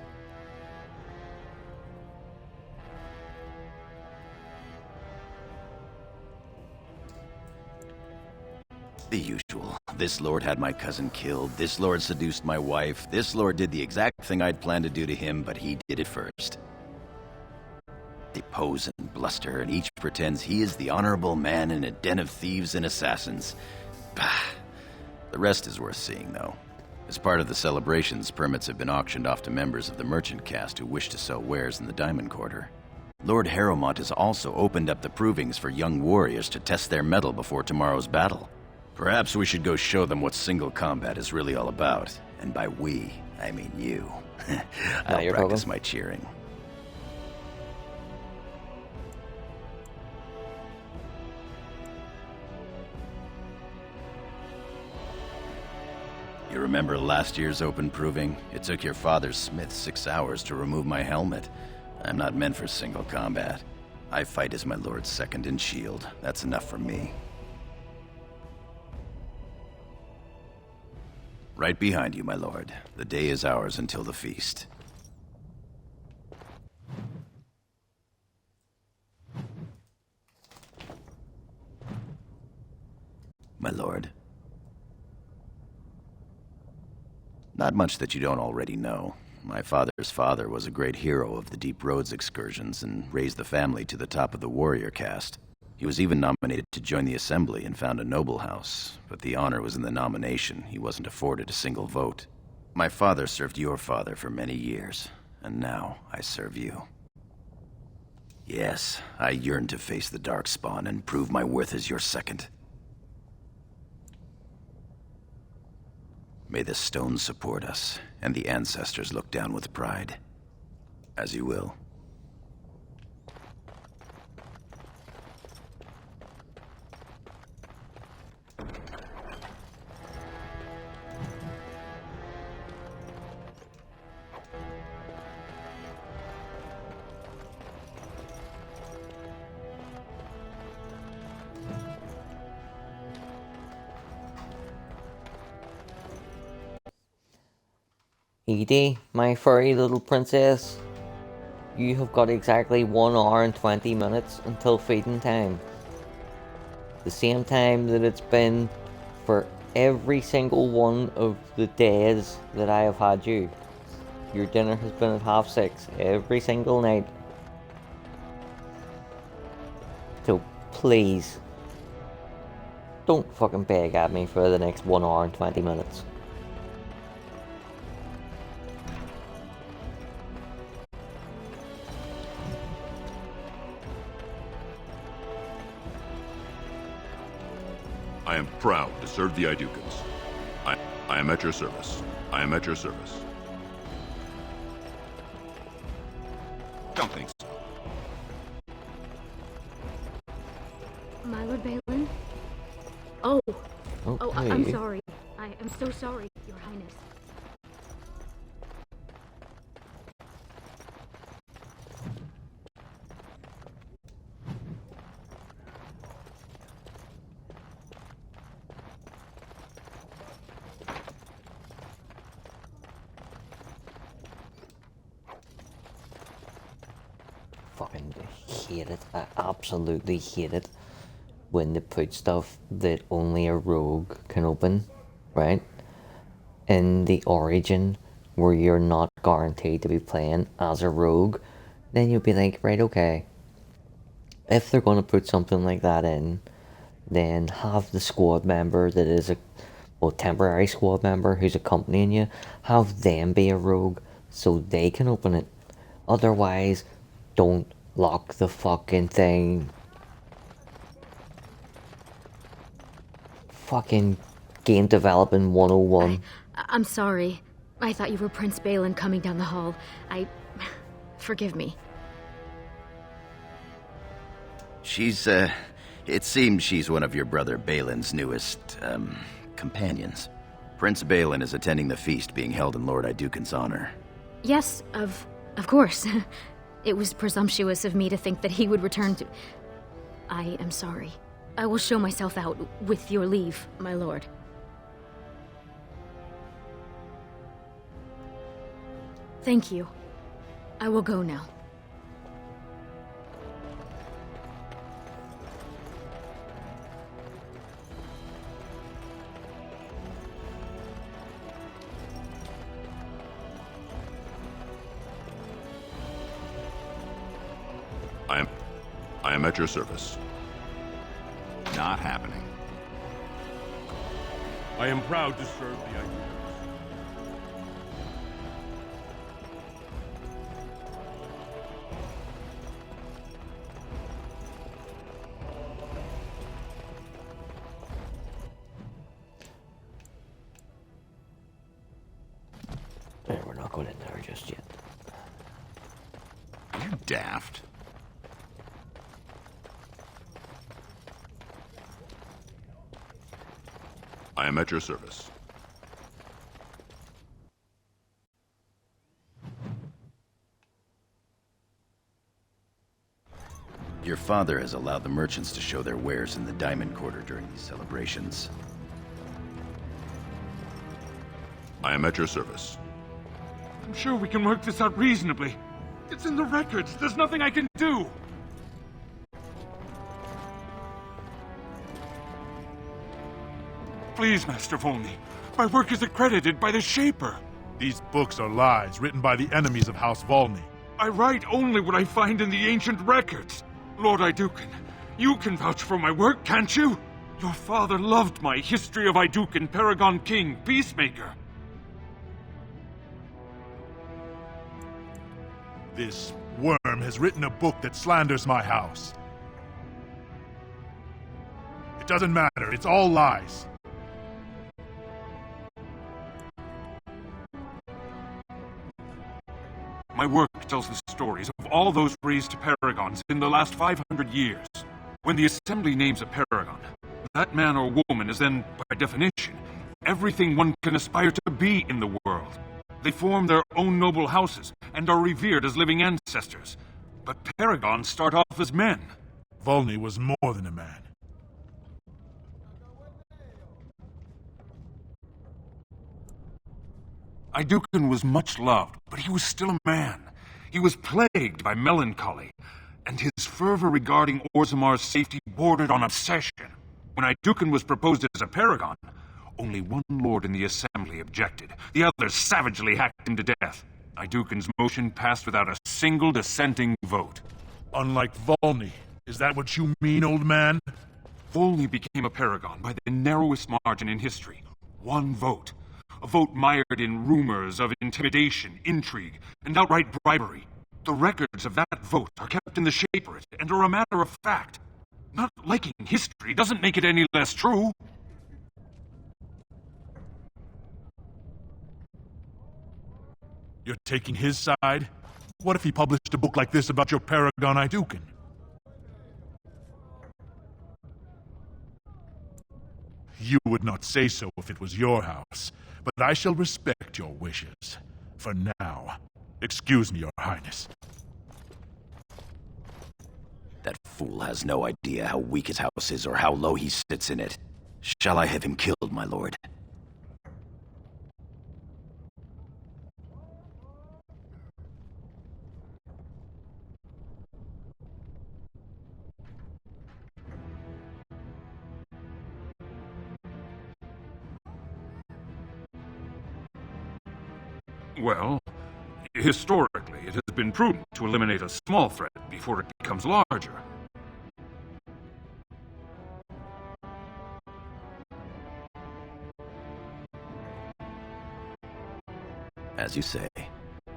The usual. This lord had my cousin killed, this lord seduced my wife, this lord did the exact thing I'd planned to do to him, but he did it first. They pose and bluster, and each pretends he is the honorable man in a den of thieves and assassins. Bah. The rest is worth seeing, though. As part of the celebrations, permits have been auctioned off to members of the merchant caste who wish to sell wares in the Diamond Quarter. Lord Harrowmont has also opened up the provings for young warriors to test their mettle before tomorrow's battle. Perhaps we should go show them what single combat is really all about. And by we, I mean you. I'll practice my cheering. You remember last year's open proving? It took your father's smith 6 hours to remove my helmet. I'm not meant for single combat. I fight as my lord's second in shield. That's enough for me. Right behind you, my lord. The day is ours until the feast. My lord. Not much that you don't already know. My father's father was a great hero of the Deep Roads excursions and raised the family to the top of the warrior caste. He was even nominated to join the assembly and found a noble house, but the honor was in the nomination. He wasn't afforded a single vote. My father served your father for many years, and now I serve you. Yes, I yearn to face the Darkspawn and prove my worth as your second. May the stones support us, and the ancestors look down with pride. As you will. Edie, my furry little princess, you have got exactly 1 hour and 20 minutes until feeding time. The same time that it's been for every single one of the days that I have had you. Your dinner has been at 6:30 every single night. So please, don't fucking beg at me for the next 1 hour and 20 minutes. I am proud to serve the Idukans. I am at your service. I am at your service. Don't think so. My Lord Balin? Oh. Okay. Oh, I'm sorry. I am so sorry, Your Highness. Fucking hate it. I absolutely hate it when they put stuff that only a rogue can open, right? In the origin, where you're not guaranteed to be playing as a rogue, then you'll be like, right, okay. If they're going to put something like that in, then have the squad member that is a temporary squad member who's accompanying you, have them be a rogue so they can open it. Otherwise, don't lock the fucking thing. Fucking game development 101. I'm sorry. I thought you were Prince Balin coming down the hall. Forgive me. It seems she's one of your brother Balin's newest, companions. Prince Balin is attending the feast being held in Lord Idukan's honor. Yes, of course. It was presumptuous of me to think that he would return to... I am sorry. I will show myself out, with your leave, my lord. Thank you. I will go now. I am at your service. Not happening. I am proud to serve the idea. We're not going in there just yet. You daft. I am at your service. Your father has allowed the merchants to show their wares in the Diamond Quarter during these celebrations. I am at your service. I'm sure we can work this out reasonably. It's in the records. There's nothing I can do. Please, Master Volney. My work is accredited by the Shaper. These books are lies written by the enemies of House Volney. I write only what I find in the ancient records. Lord Iduken, you can vouch for my work, can't you? Your father loved my History of Iduken, Paragon King, Peacemaker. This worm has written a book that slanders my house. It doesn't matter, it's all lies. My work tells the stories of all those raised to paragons in the last 500 years. When the Assembly names a paragon, that man or woman is then, by definition, everything one can aspire to be in the world. They form their own noble houses and are revered as living ancestors. But paragons start off as men. Volney was more than a man. Iduken was much loved, but he was still a man. He was plagued by melancholy, and his fervor regarding Orzamar's safety bordered on obsession. When Iduken was proposed as a paragon, only one lord in the Assembly objected. The others savagely hacked him to death. Iduken's motion passed without a single dissenting vote. Unlike Volney, is that what you mean, old man? Volney became a paragon by the narrowest margin in history. One vote. A vote mired in rumors of intimidation, intrigue, and outright bribery. The records of that vote are kept in the Shaperate and are a matter of fact. Not liking history doesn't make it any less true. You're taking his side? What if he published a book like this about your paragon Iduken? You would not say so if it was your house, but I shall respect your wishes. For now, excuse me, Your Highness. That fool has no idea how weak his house is or how low he sits in it. Shall I have him killed, my lord? Well, historically, it has been prudent to eliminate a small threat before it becomes larger. As you say.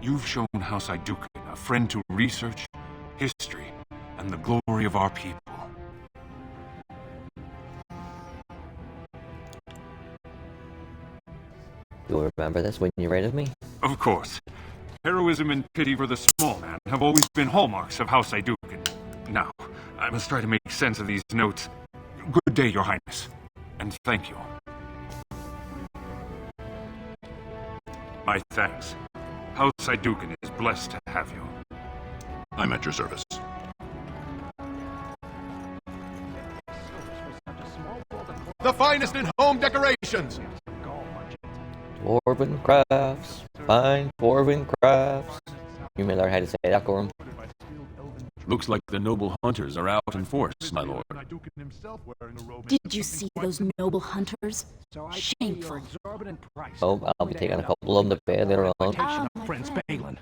You've shown House Iduken a friend to research, history, and the glory of our people. You'll remember this when you write of me? Of course. Heroism and pity for the small man have always been hallmarks of House Iduken. Now, I must try to make sense of these notes. Good day, Your Highness. And thank you. My thanks. House Iduken is blessed to have you. I'm at your service. finest in home decorations. Dwarven crafts. Fine dwarven crafts. You may learn how to say that, Gorham. Looks like the noble hunters are out in force, my lord. Did you see those noble hunters? Shameful. Oh, I'll be taking a couple of them to bed later on. Prince Balin.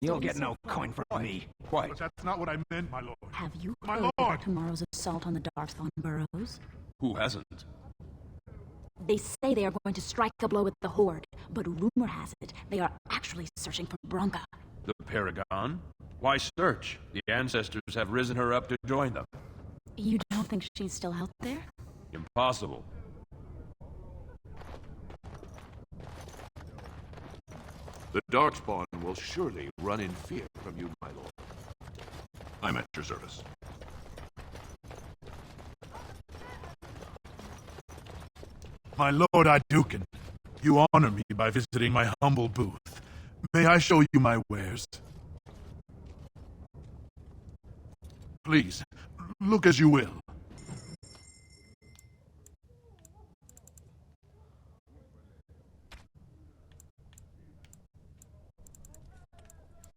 You'll get no coin from me. Quite. But that's not what I meant, my lord. Have you My heard lord! about tomorrow's assault on the Darthon burrows? Who hasn't? They say they are going to strike a blow at the Horde, but rumor has it they are actually searching for Bronca. The Paragon? Why search? The ancestors have risen her up to join them. You don't think she's still out there? Impossible. The Darkspawn will surely run in fear from you, my lord. I'm at your service. My lord Iduken, you honor me by visiting my humble booth. May I show you my wares? Please, look as you will.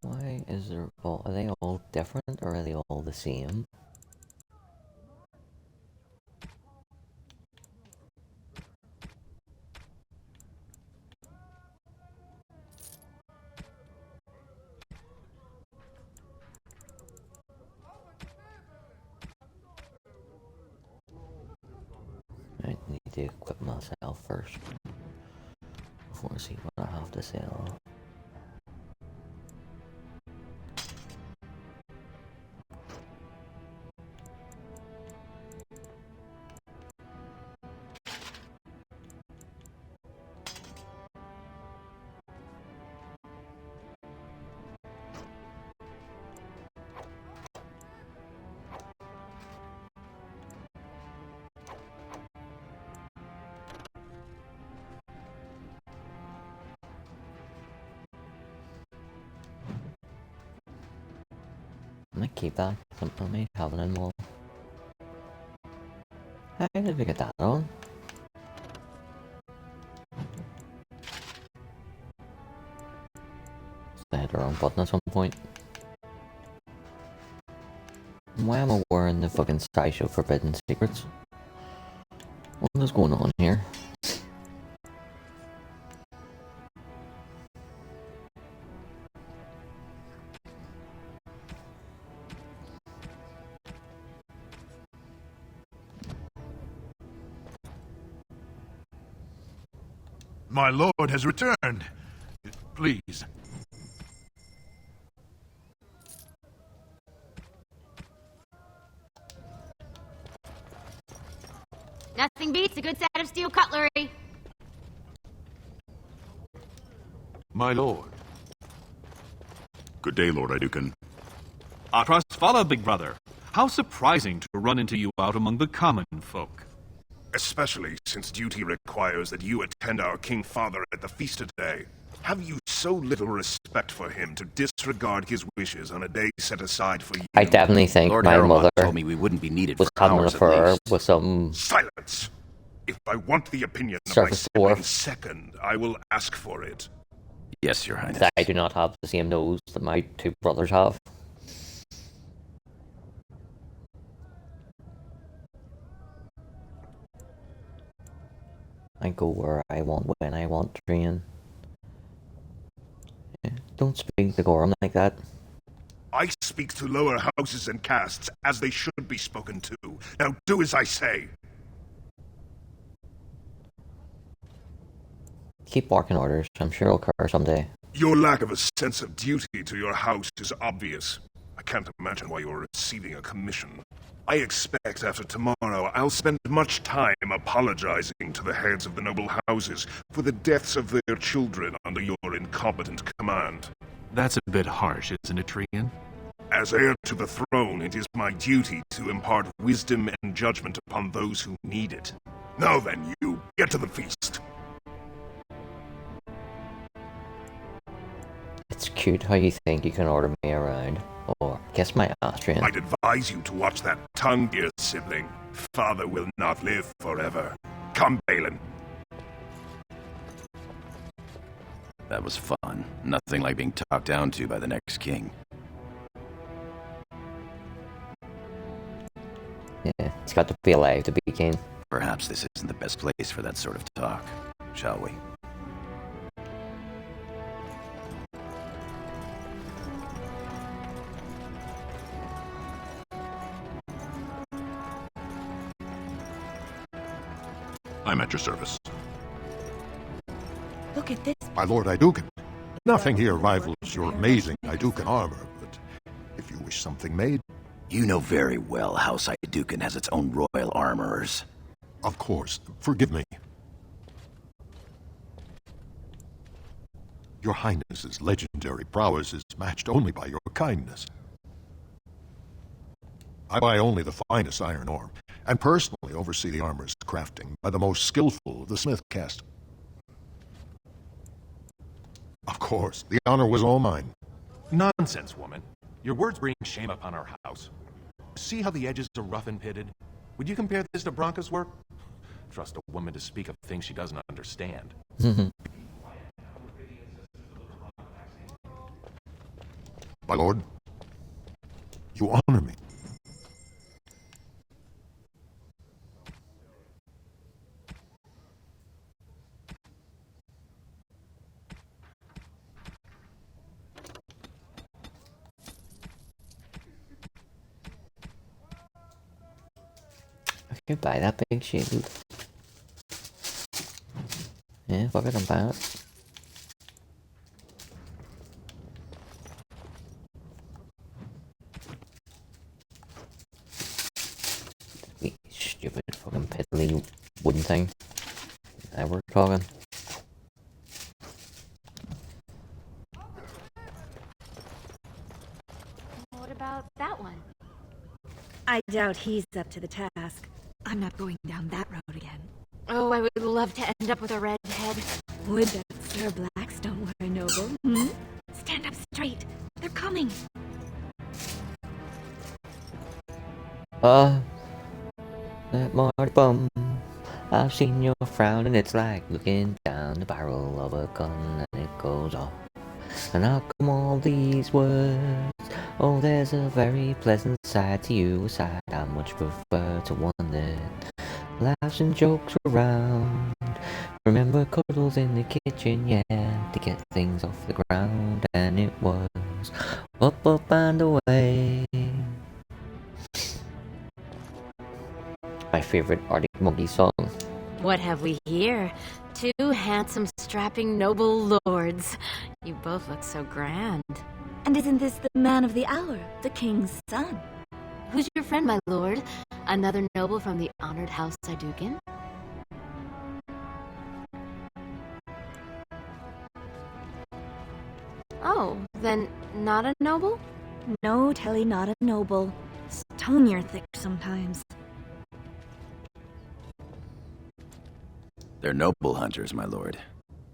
Why is there all... Are they all different or are they all the same? I need to equip myself first before I see what I have to sell. I might keep that. I may have it in more. How did we get that on? I hit the wrong button at some point. Why am I wearing the fucking sideshow Forbidden Secrets? What is going on here? My lord has returned. Please. Nothing beats a good set of steel cutlery. My lord. Good day, Lord Iduken. Our trust follow, big brother. How surprising to run into you out among the common folk. Especially since duty requires that you attend our King Father at the feast today. Have you so little respect for him to disregard his wishes on a day set aside for you? I definitely think Lord my Harrowmont mother told me we wouldn't be needed was for having an hours at affair least. with some Silence! If I want the opinion of my surface sibling dwarf. second, I will ask for it. Yes, Your Highness. That I do not have the same nose that my two brothers have. I go where I want, when I want to train. Yeah, don't speak to Gorham like that. I speak to lower houses and castes as they should be spoken to. Now do as I say. Keep barking orders. I'm sure it'll occur someday. Your lack of a sense of duty to your house is obvious. I can't imagine why you're receiving a commission. I expect after tomorrow I'll spend much time apologizing to the heads of the noble houses for the deaths of their children under your incompetent command. That's a bit harsh, isn't it, Trian? As heir to the throne, it is my duty to impart wisdom and judgment upon those who need it. Now then, you, get to the feast. I It's cute how you think you can order me around, or kiss my Austrian. I'd advise you to watch that tongue, dear sibling. Father will not live forever. Come, Balin. That was fun. Nothing like being talked down to by the next king. Yeah, it's got to be alive to be king. Perhaps this isn't the best place for that sort of talk, shall we? I'm at your service. Look at this. My Lord Idukan, nothing here rivals your amazing Idukan armor, but if you wish something made... You know very well House Idukan has its own royal armorers. Of course. Forgive me. Your Highness's legendary prowess is matched only by your kindness. I buy only the finest iron ore, and personally oversee the armor's crafting by the most skillful of the smith caste. Of course, the honor was all mine. Nonsense, woman. Your words bring shame upon our house. See how the edges are rough and pitted? Would you compare this to Branca's work? Trust a woman to speak of things she doesn't understand. My lord, you honor me. I could buy that big shield. Yeah, fuck it, I'm buying it. Wait, stupid fucking piddly wooden thing. Now we're talking. What about that one? I doubt he's up to the task. I'm not going down that road again. Oh, I would love to end up with a red head. Would that Sir Blackstone were a noble, Stand up straight. They're coming. That Marty bum. I've seen your frown and it's like looking down the barrel of a gun and it goes off. And how come all these words? Oh, there's a very pleasant side to you, a side I much prefer to one that laughs and jokes around. Remember cuddles in the kitchen, yeah, to get things off the ground, and it was up, up and away. My favorite Arctic Monkey song. What have we here? Two handsome, strapping, noble lords. You both look so grand. And isn't this the man of the hour, the king's son? Who's your friend, my lord? Another noble from the honored House Idukan? Oh, then not a noble? No, Telly, not a noble. Tongue you're thick sometimes. They're noble hunters, my lord.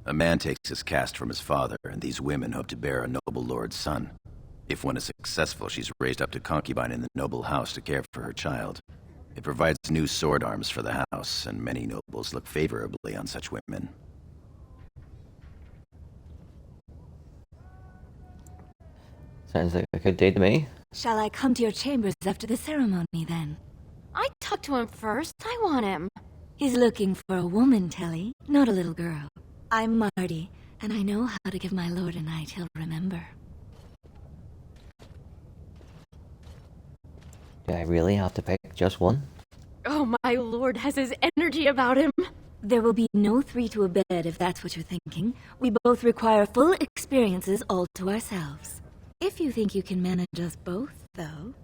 A man takes his caste from his father, and these women hope to bear a noble lord's son. If one is successful, she's raised up to concubine in the noble house to care for her child. It provides new sword arms for the house, and many nobles look favorably on such women. Sounds like a good day to me. Shall I come to your chambers after the ceremony, then? I talked to him first. I want him. He's looking for a woman, Telly, not a little girl. I'm Marty, and I know how to give my lord a night he'll remember. Do I really have to pick just one? Oh, my lord has his energy about him. There will be no three to a bed if that's what you're thinking. We both require full experiences all to ourselves. If you think you can manage us both, though.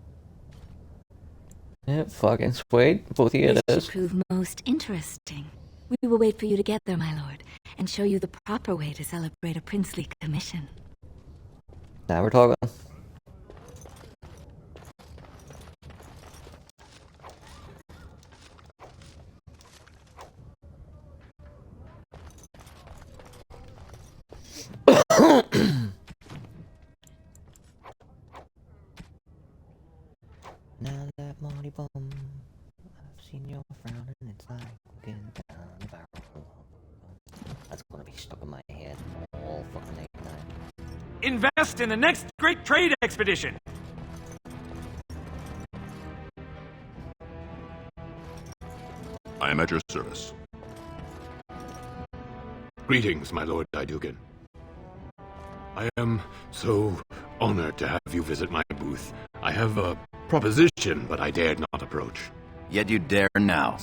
Yeah, fucking sweet. Both of you it This is. should prove most interesting. We will wait for you to get there, my lord, and show you the proper way to celebrate a princely commission. Now we're talking. Now that Marty Bum, I've seen your frown and it's like looking down the barrel. That's gonna be stuck in my head all fucking night tonight. Invest in the next great trade expedition! I am at your service. Greetings, my lord Daidukin. I am so honored to have you visit my booth. I have a proposition, but I dared not approach. Yet you dare now.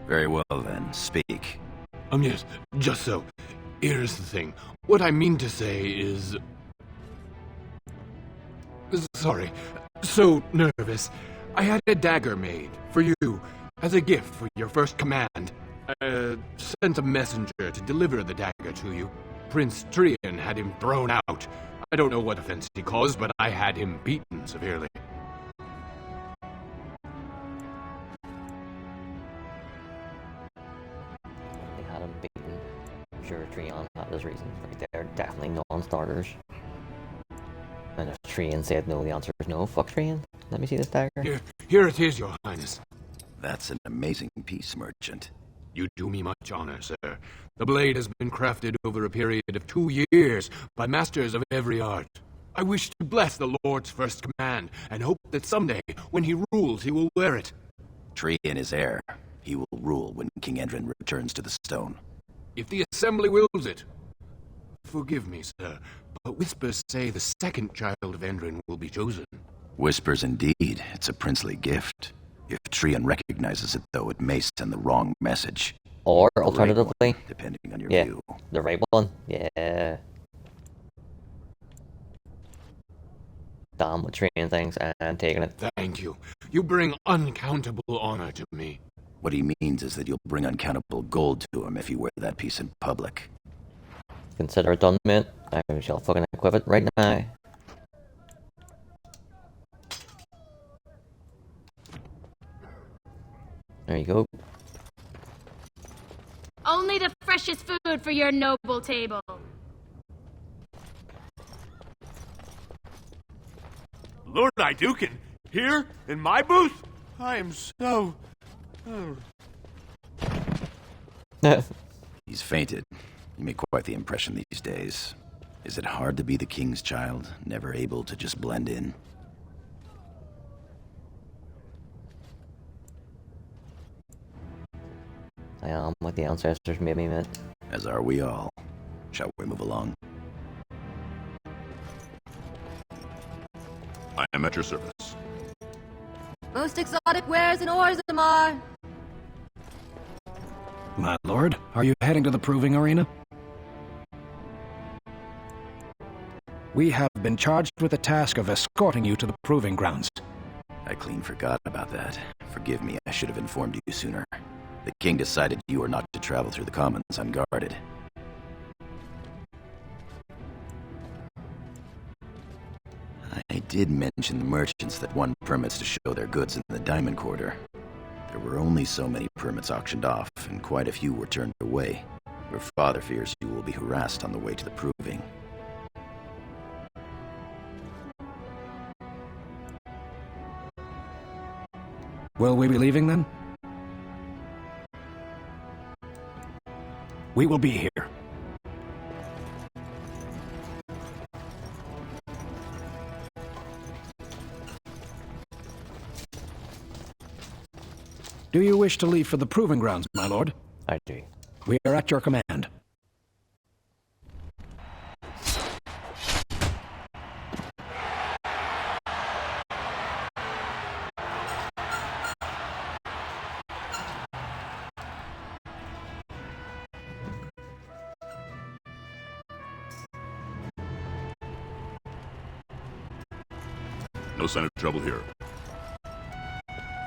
Very well then, speak. Yes, just so. Here's the thing. What I mean to say is... Sorry, so nervous. I had a dagger made for you as a gift for your first command. Sent a messenger to deliver the dagger to you. Prince Trian had him thrown out. I don't know what offense he caused, but I had him beaten severely. They had him beaten. I'm sure Trian had his reasons right there. Definitely non-starters. And if Trian said no, the answer is no. Fuck Trian. Let me see this dagger. Here it is, your highness. That's an amazing piece, merchant. You do me much honor, sir. The blade has been crafted over a period of 2 years by masters of every art. I wish to bless the Lord's first command, and hope that someday, when he rules, he will wear it. Trian is heir. He will rule when King Endrin returns to the stone. If the assembly wills it. Forgive me, sir, but whispers say the second child of Endrin will be chosen. Whispers indeed. It's a princely gift. If Trian recognizes it, though, it may send the wrong message. Or, alternatively... One, depending on your view. The right one. Yeah. Damn what Trian thinks and taking it. Thank you. You bring uncountable honor to me. What he means is that you'll bring uncountable gold to him if you wear that piece in public. Consider it done, mate. I shall fucking equip it right now. There you go. Only the freshest food for your noble table. Lord Idukin, here in my booth? I am so... He's fainted. You make quite the impression these days. Is it hard to be the king's child, never able to just blend in? I am what the ancestors made me, mate. As are we all. Shall we move along? I am at your service. Most exotic wares in Orzammar. My lord, are you heading to the proving arena? We have been charged with the task of escorting you to the proving grounds. I clean forgot about that. Forgive me, I should have informed you sooner. The king decided you are not to travel through the commons unguarded. I did mention the merchants that won permits to show their goods in the Diamond Quarter. There were only so many permits auctioned off, and quite a few were turned away. Your father fears you will be harassed on the way to the proving. Will we be leaving then? We will be here. Do you wish to leave for the proving grounds, my lord? I do. We are at your command. No sign of trouble here.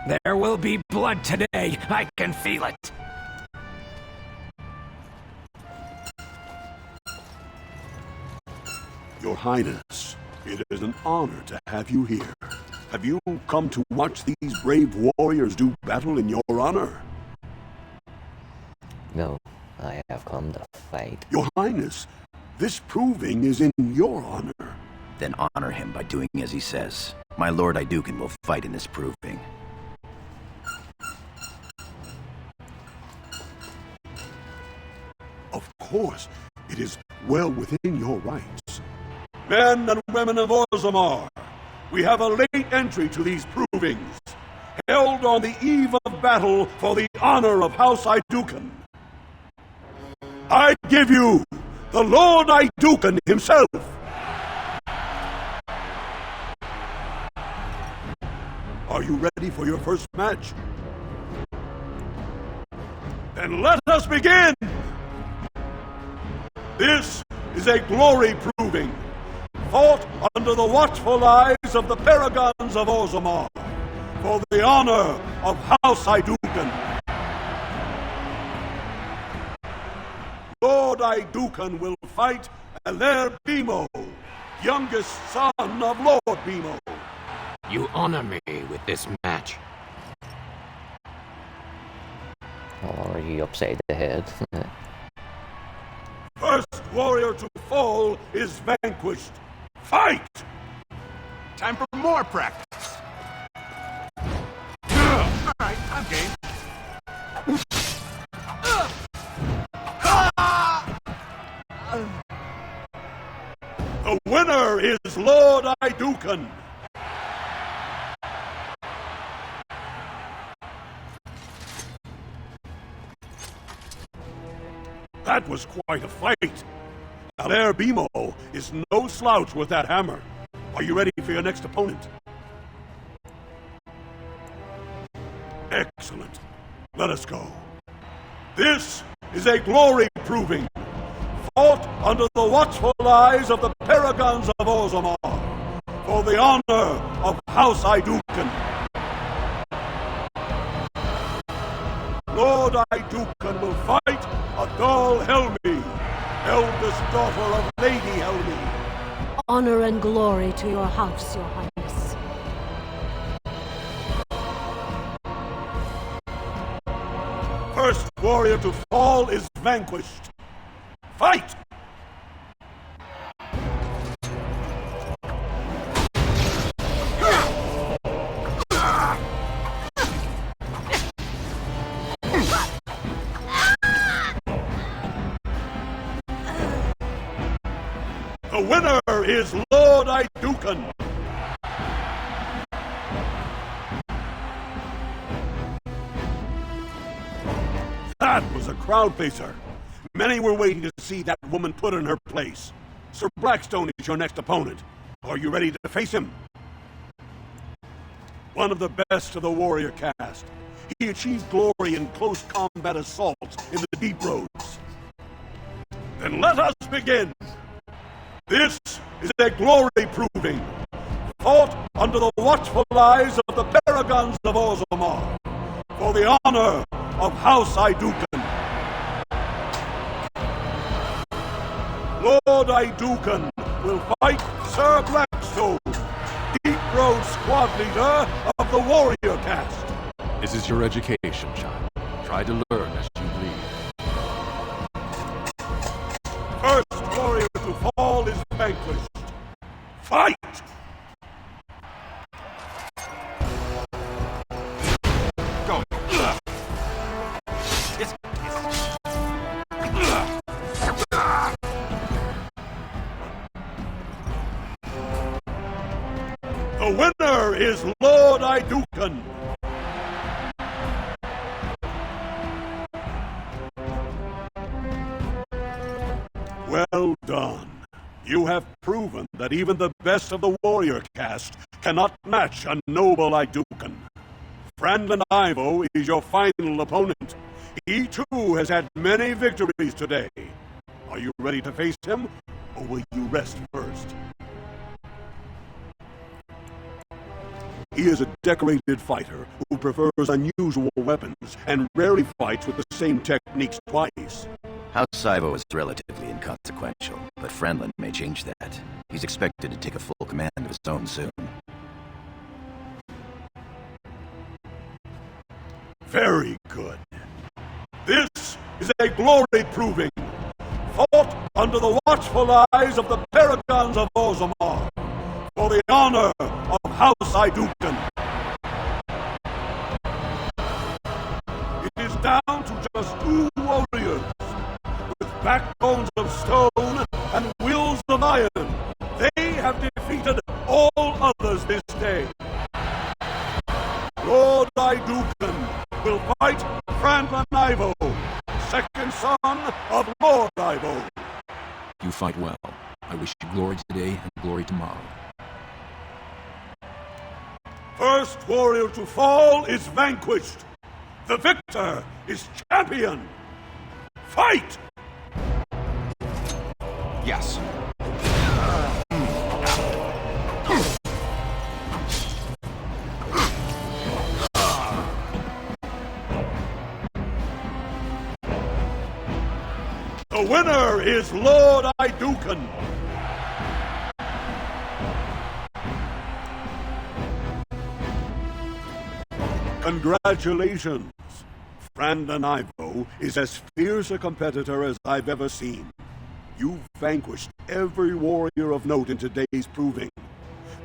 There will be blood today. I can feel it. Your Highness, it is an honor to have you here. Have you come to watch these brave warriors do battle in your honor? No, I have come to fight. Your Highness, This proving is in your honor. Then honor him by doing as he says. My Lord Iduken will fight in this proving. Of course, it is well within your rights. Men and women of Orzammar, we have a late entry to these provings, held on the eve of battle for the honor of House Iduken. I give you the Lord Iduken himself. Are you ready for your first match? Then let us begin! This is a glory proving, fought under the watchful eyes of the paragons of Orzammar, for the honor of House Iduken. Lord Iduken will fight Aler Bimo, youngest son of Lord Bimo. You honor me with this match. Or are you upside the head? First warrior to fall is vanquished. Fight! Time for more practice. All right, I'm game. The winner is Lord Iduken. That was quite a fight. Aler Bimo is no slouch with that hammer. Are you ready for your next opponent? Excellent. Let us go. This is a glory proving, fought under the watchful eyes of the paragons of Orzammar, for the honor of House Iduken. Lord Iduken will fight Adal Helmi, eldest daughter of Lady Helmi. Honor and glory to your house, your highness. First warrior to fall is vanquished. Fight! The winner is Lord Iduken. That was a crowd facer. Many were waiting to see that woman put in her place. Sir Blackstone is your next opponent. Are you ready to face him? One of the best of the warrior caste. He achieved glory in close combat assaults in the deep roads. Then let us begin. This is a glory proving, fought under the watchful eyes of the paragons of Orzammar, for the honor of House Iduken. Lord Iduken will fight Sir Blackstone, deep road squad leader of the warrior caste. This is your education, child. Try to learn as you bleed. First warrior to fall is vanquished. Fight! Go. The winner is Lord Iduken. Well done. You have proven that even the best of the warrior caste cannot match a noble Iduken. Franlin Ivo is your final opponent. He too has had many victories today. Are you ready to face him, or will you rest first? He is a decorated fighter who prefers unusual weapons and rarely fights with the same techniques twice. House Ivo is relatively inconsequential, but Franlin may change that. He's expected to take a full command of his own soon. Very good. This is a glory proving, fought under the watchful eyes of the paragons of Orzammar for the honor of House Iduken. It is down to just 2 warriors with backbones of stone and wills of iron. They have defeated all others this day. Lord Iduken will fight Franklin Ivo, second son of Lord Ivo. You fight well. I wish you glory today and glory tomorrow. First warrior to fall is vanquished. The victor is champion. Fight! Yes. The winner is Lord Iduken. Congratulations. Brandon Ivo is as fierce a competitor as I've ever seen. You've vanquished every warrior of note in today's proving.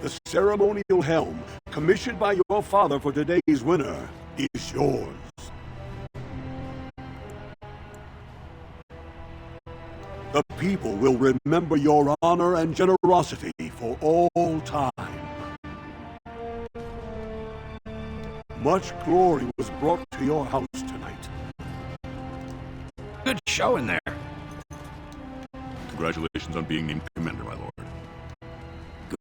The ceremonial helm, commissioned by your father for today's winner, is yours. The people will remember your honor and generosity for all time. Much glory was brought to your house tonight. Good show in there. Congratulations on being named Commander, my lord.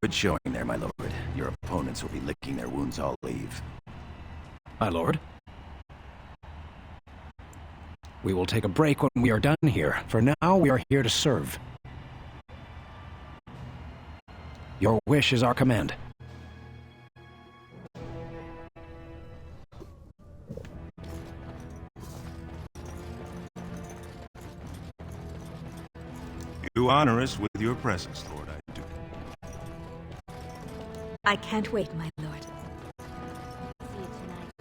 Good showing there, my lord. Your opponents will be licking their wounds all leave. My lord. We will take a break when we are done here. For now, we are here to serve. Your wish is our command. You honor us with your presence, Lord Iduken. I can't wait, my lord. See you tonight.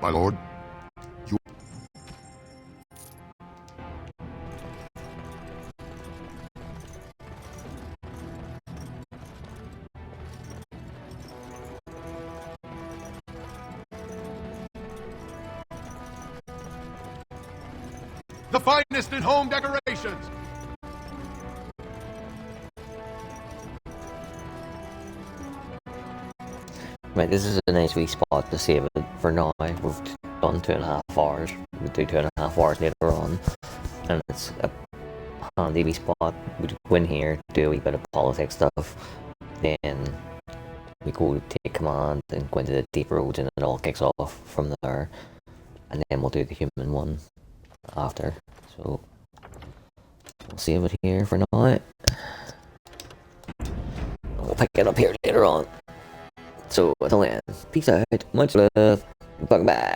My lord, you... The finest in home decorations! Right, this is a nice wee spot to save it for now. We've done 2.5 hours. We'll do 2.5 hours later on. And it's a handy wee spot. We go in here, do a wee bit of politics stuff. Then we go take command and go into the deep roads, and it all kicks off from there. And then we'll do the human one after. So we'll save it here for now. We'll pick it up here later on. So until then, peace out, much love, bye bye.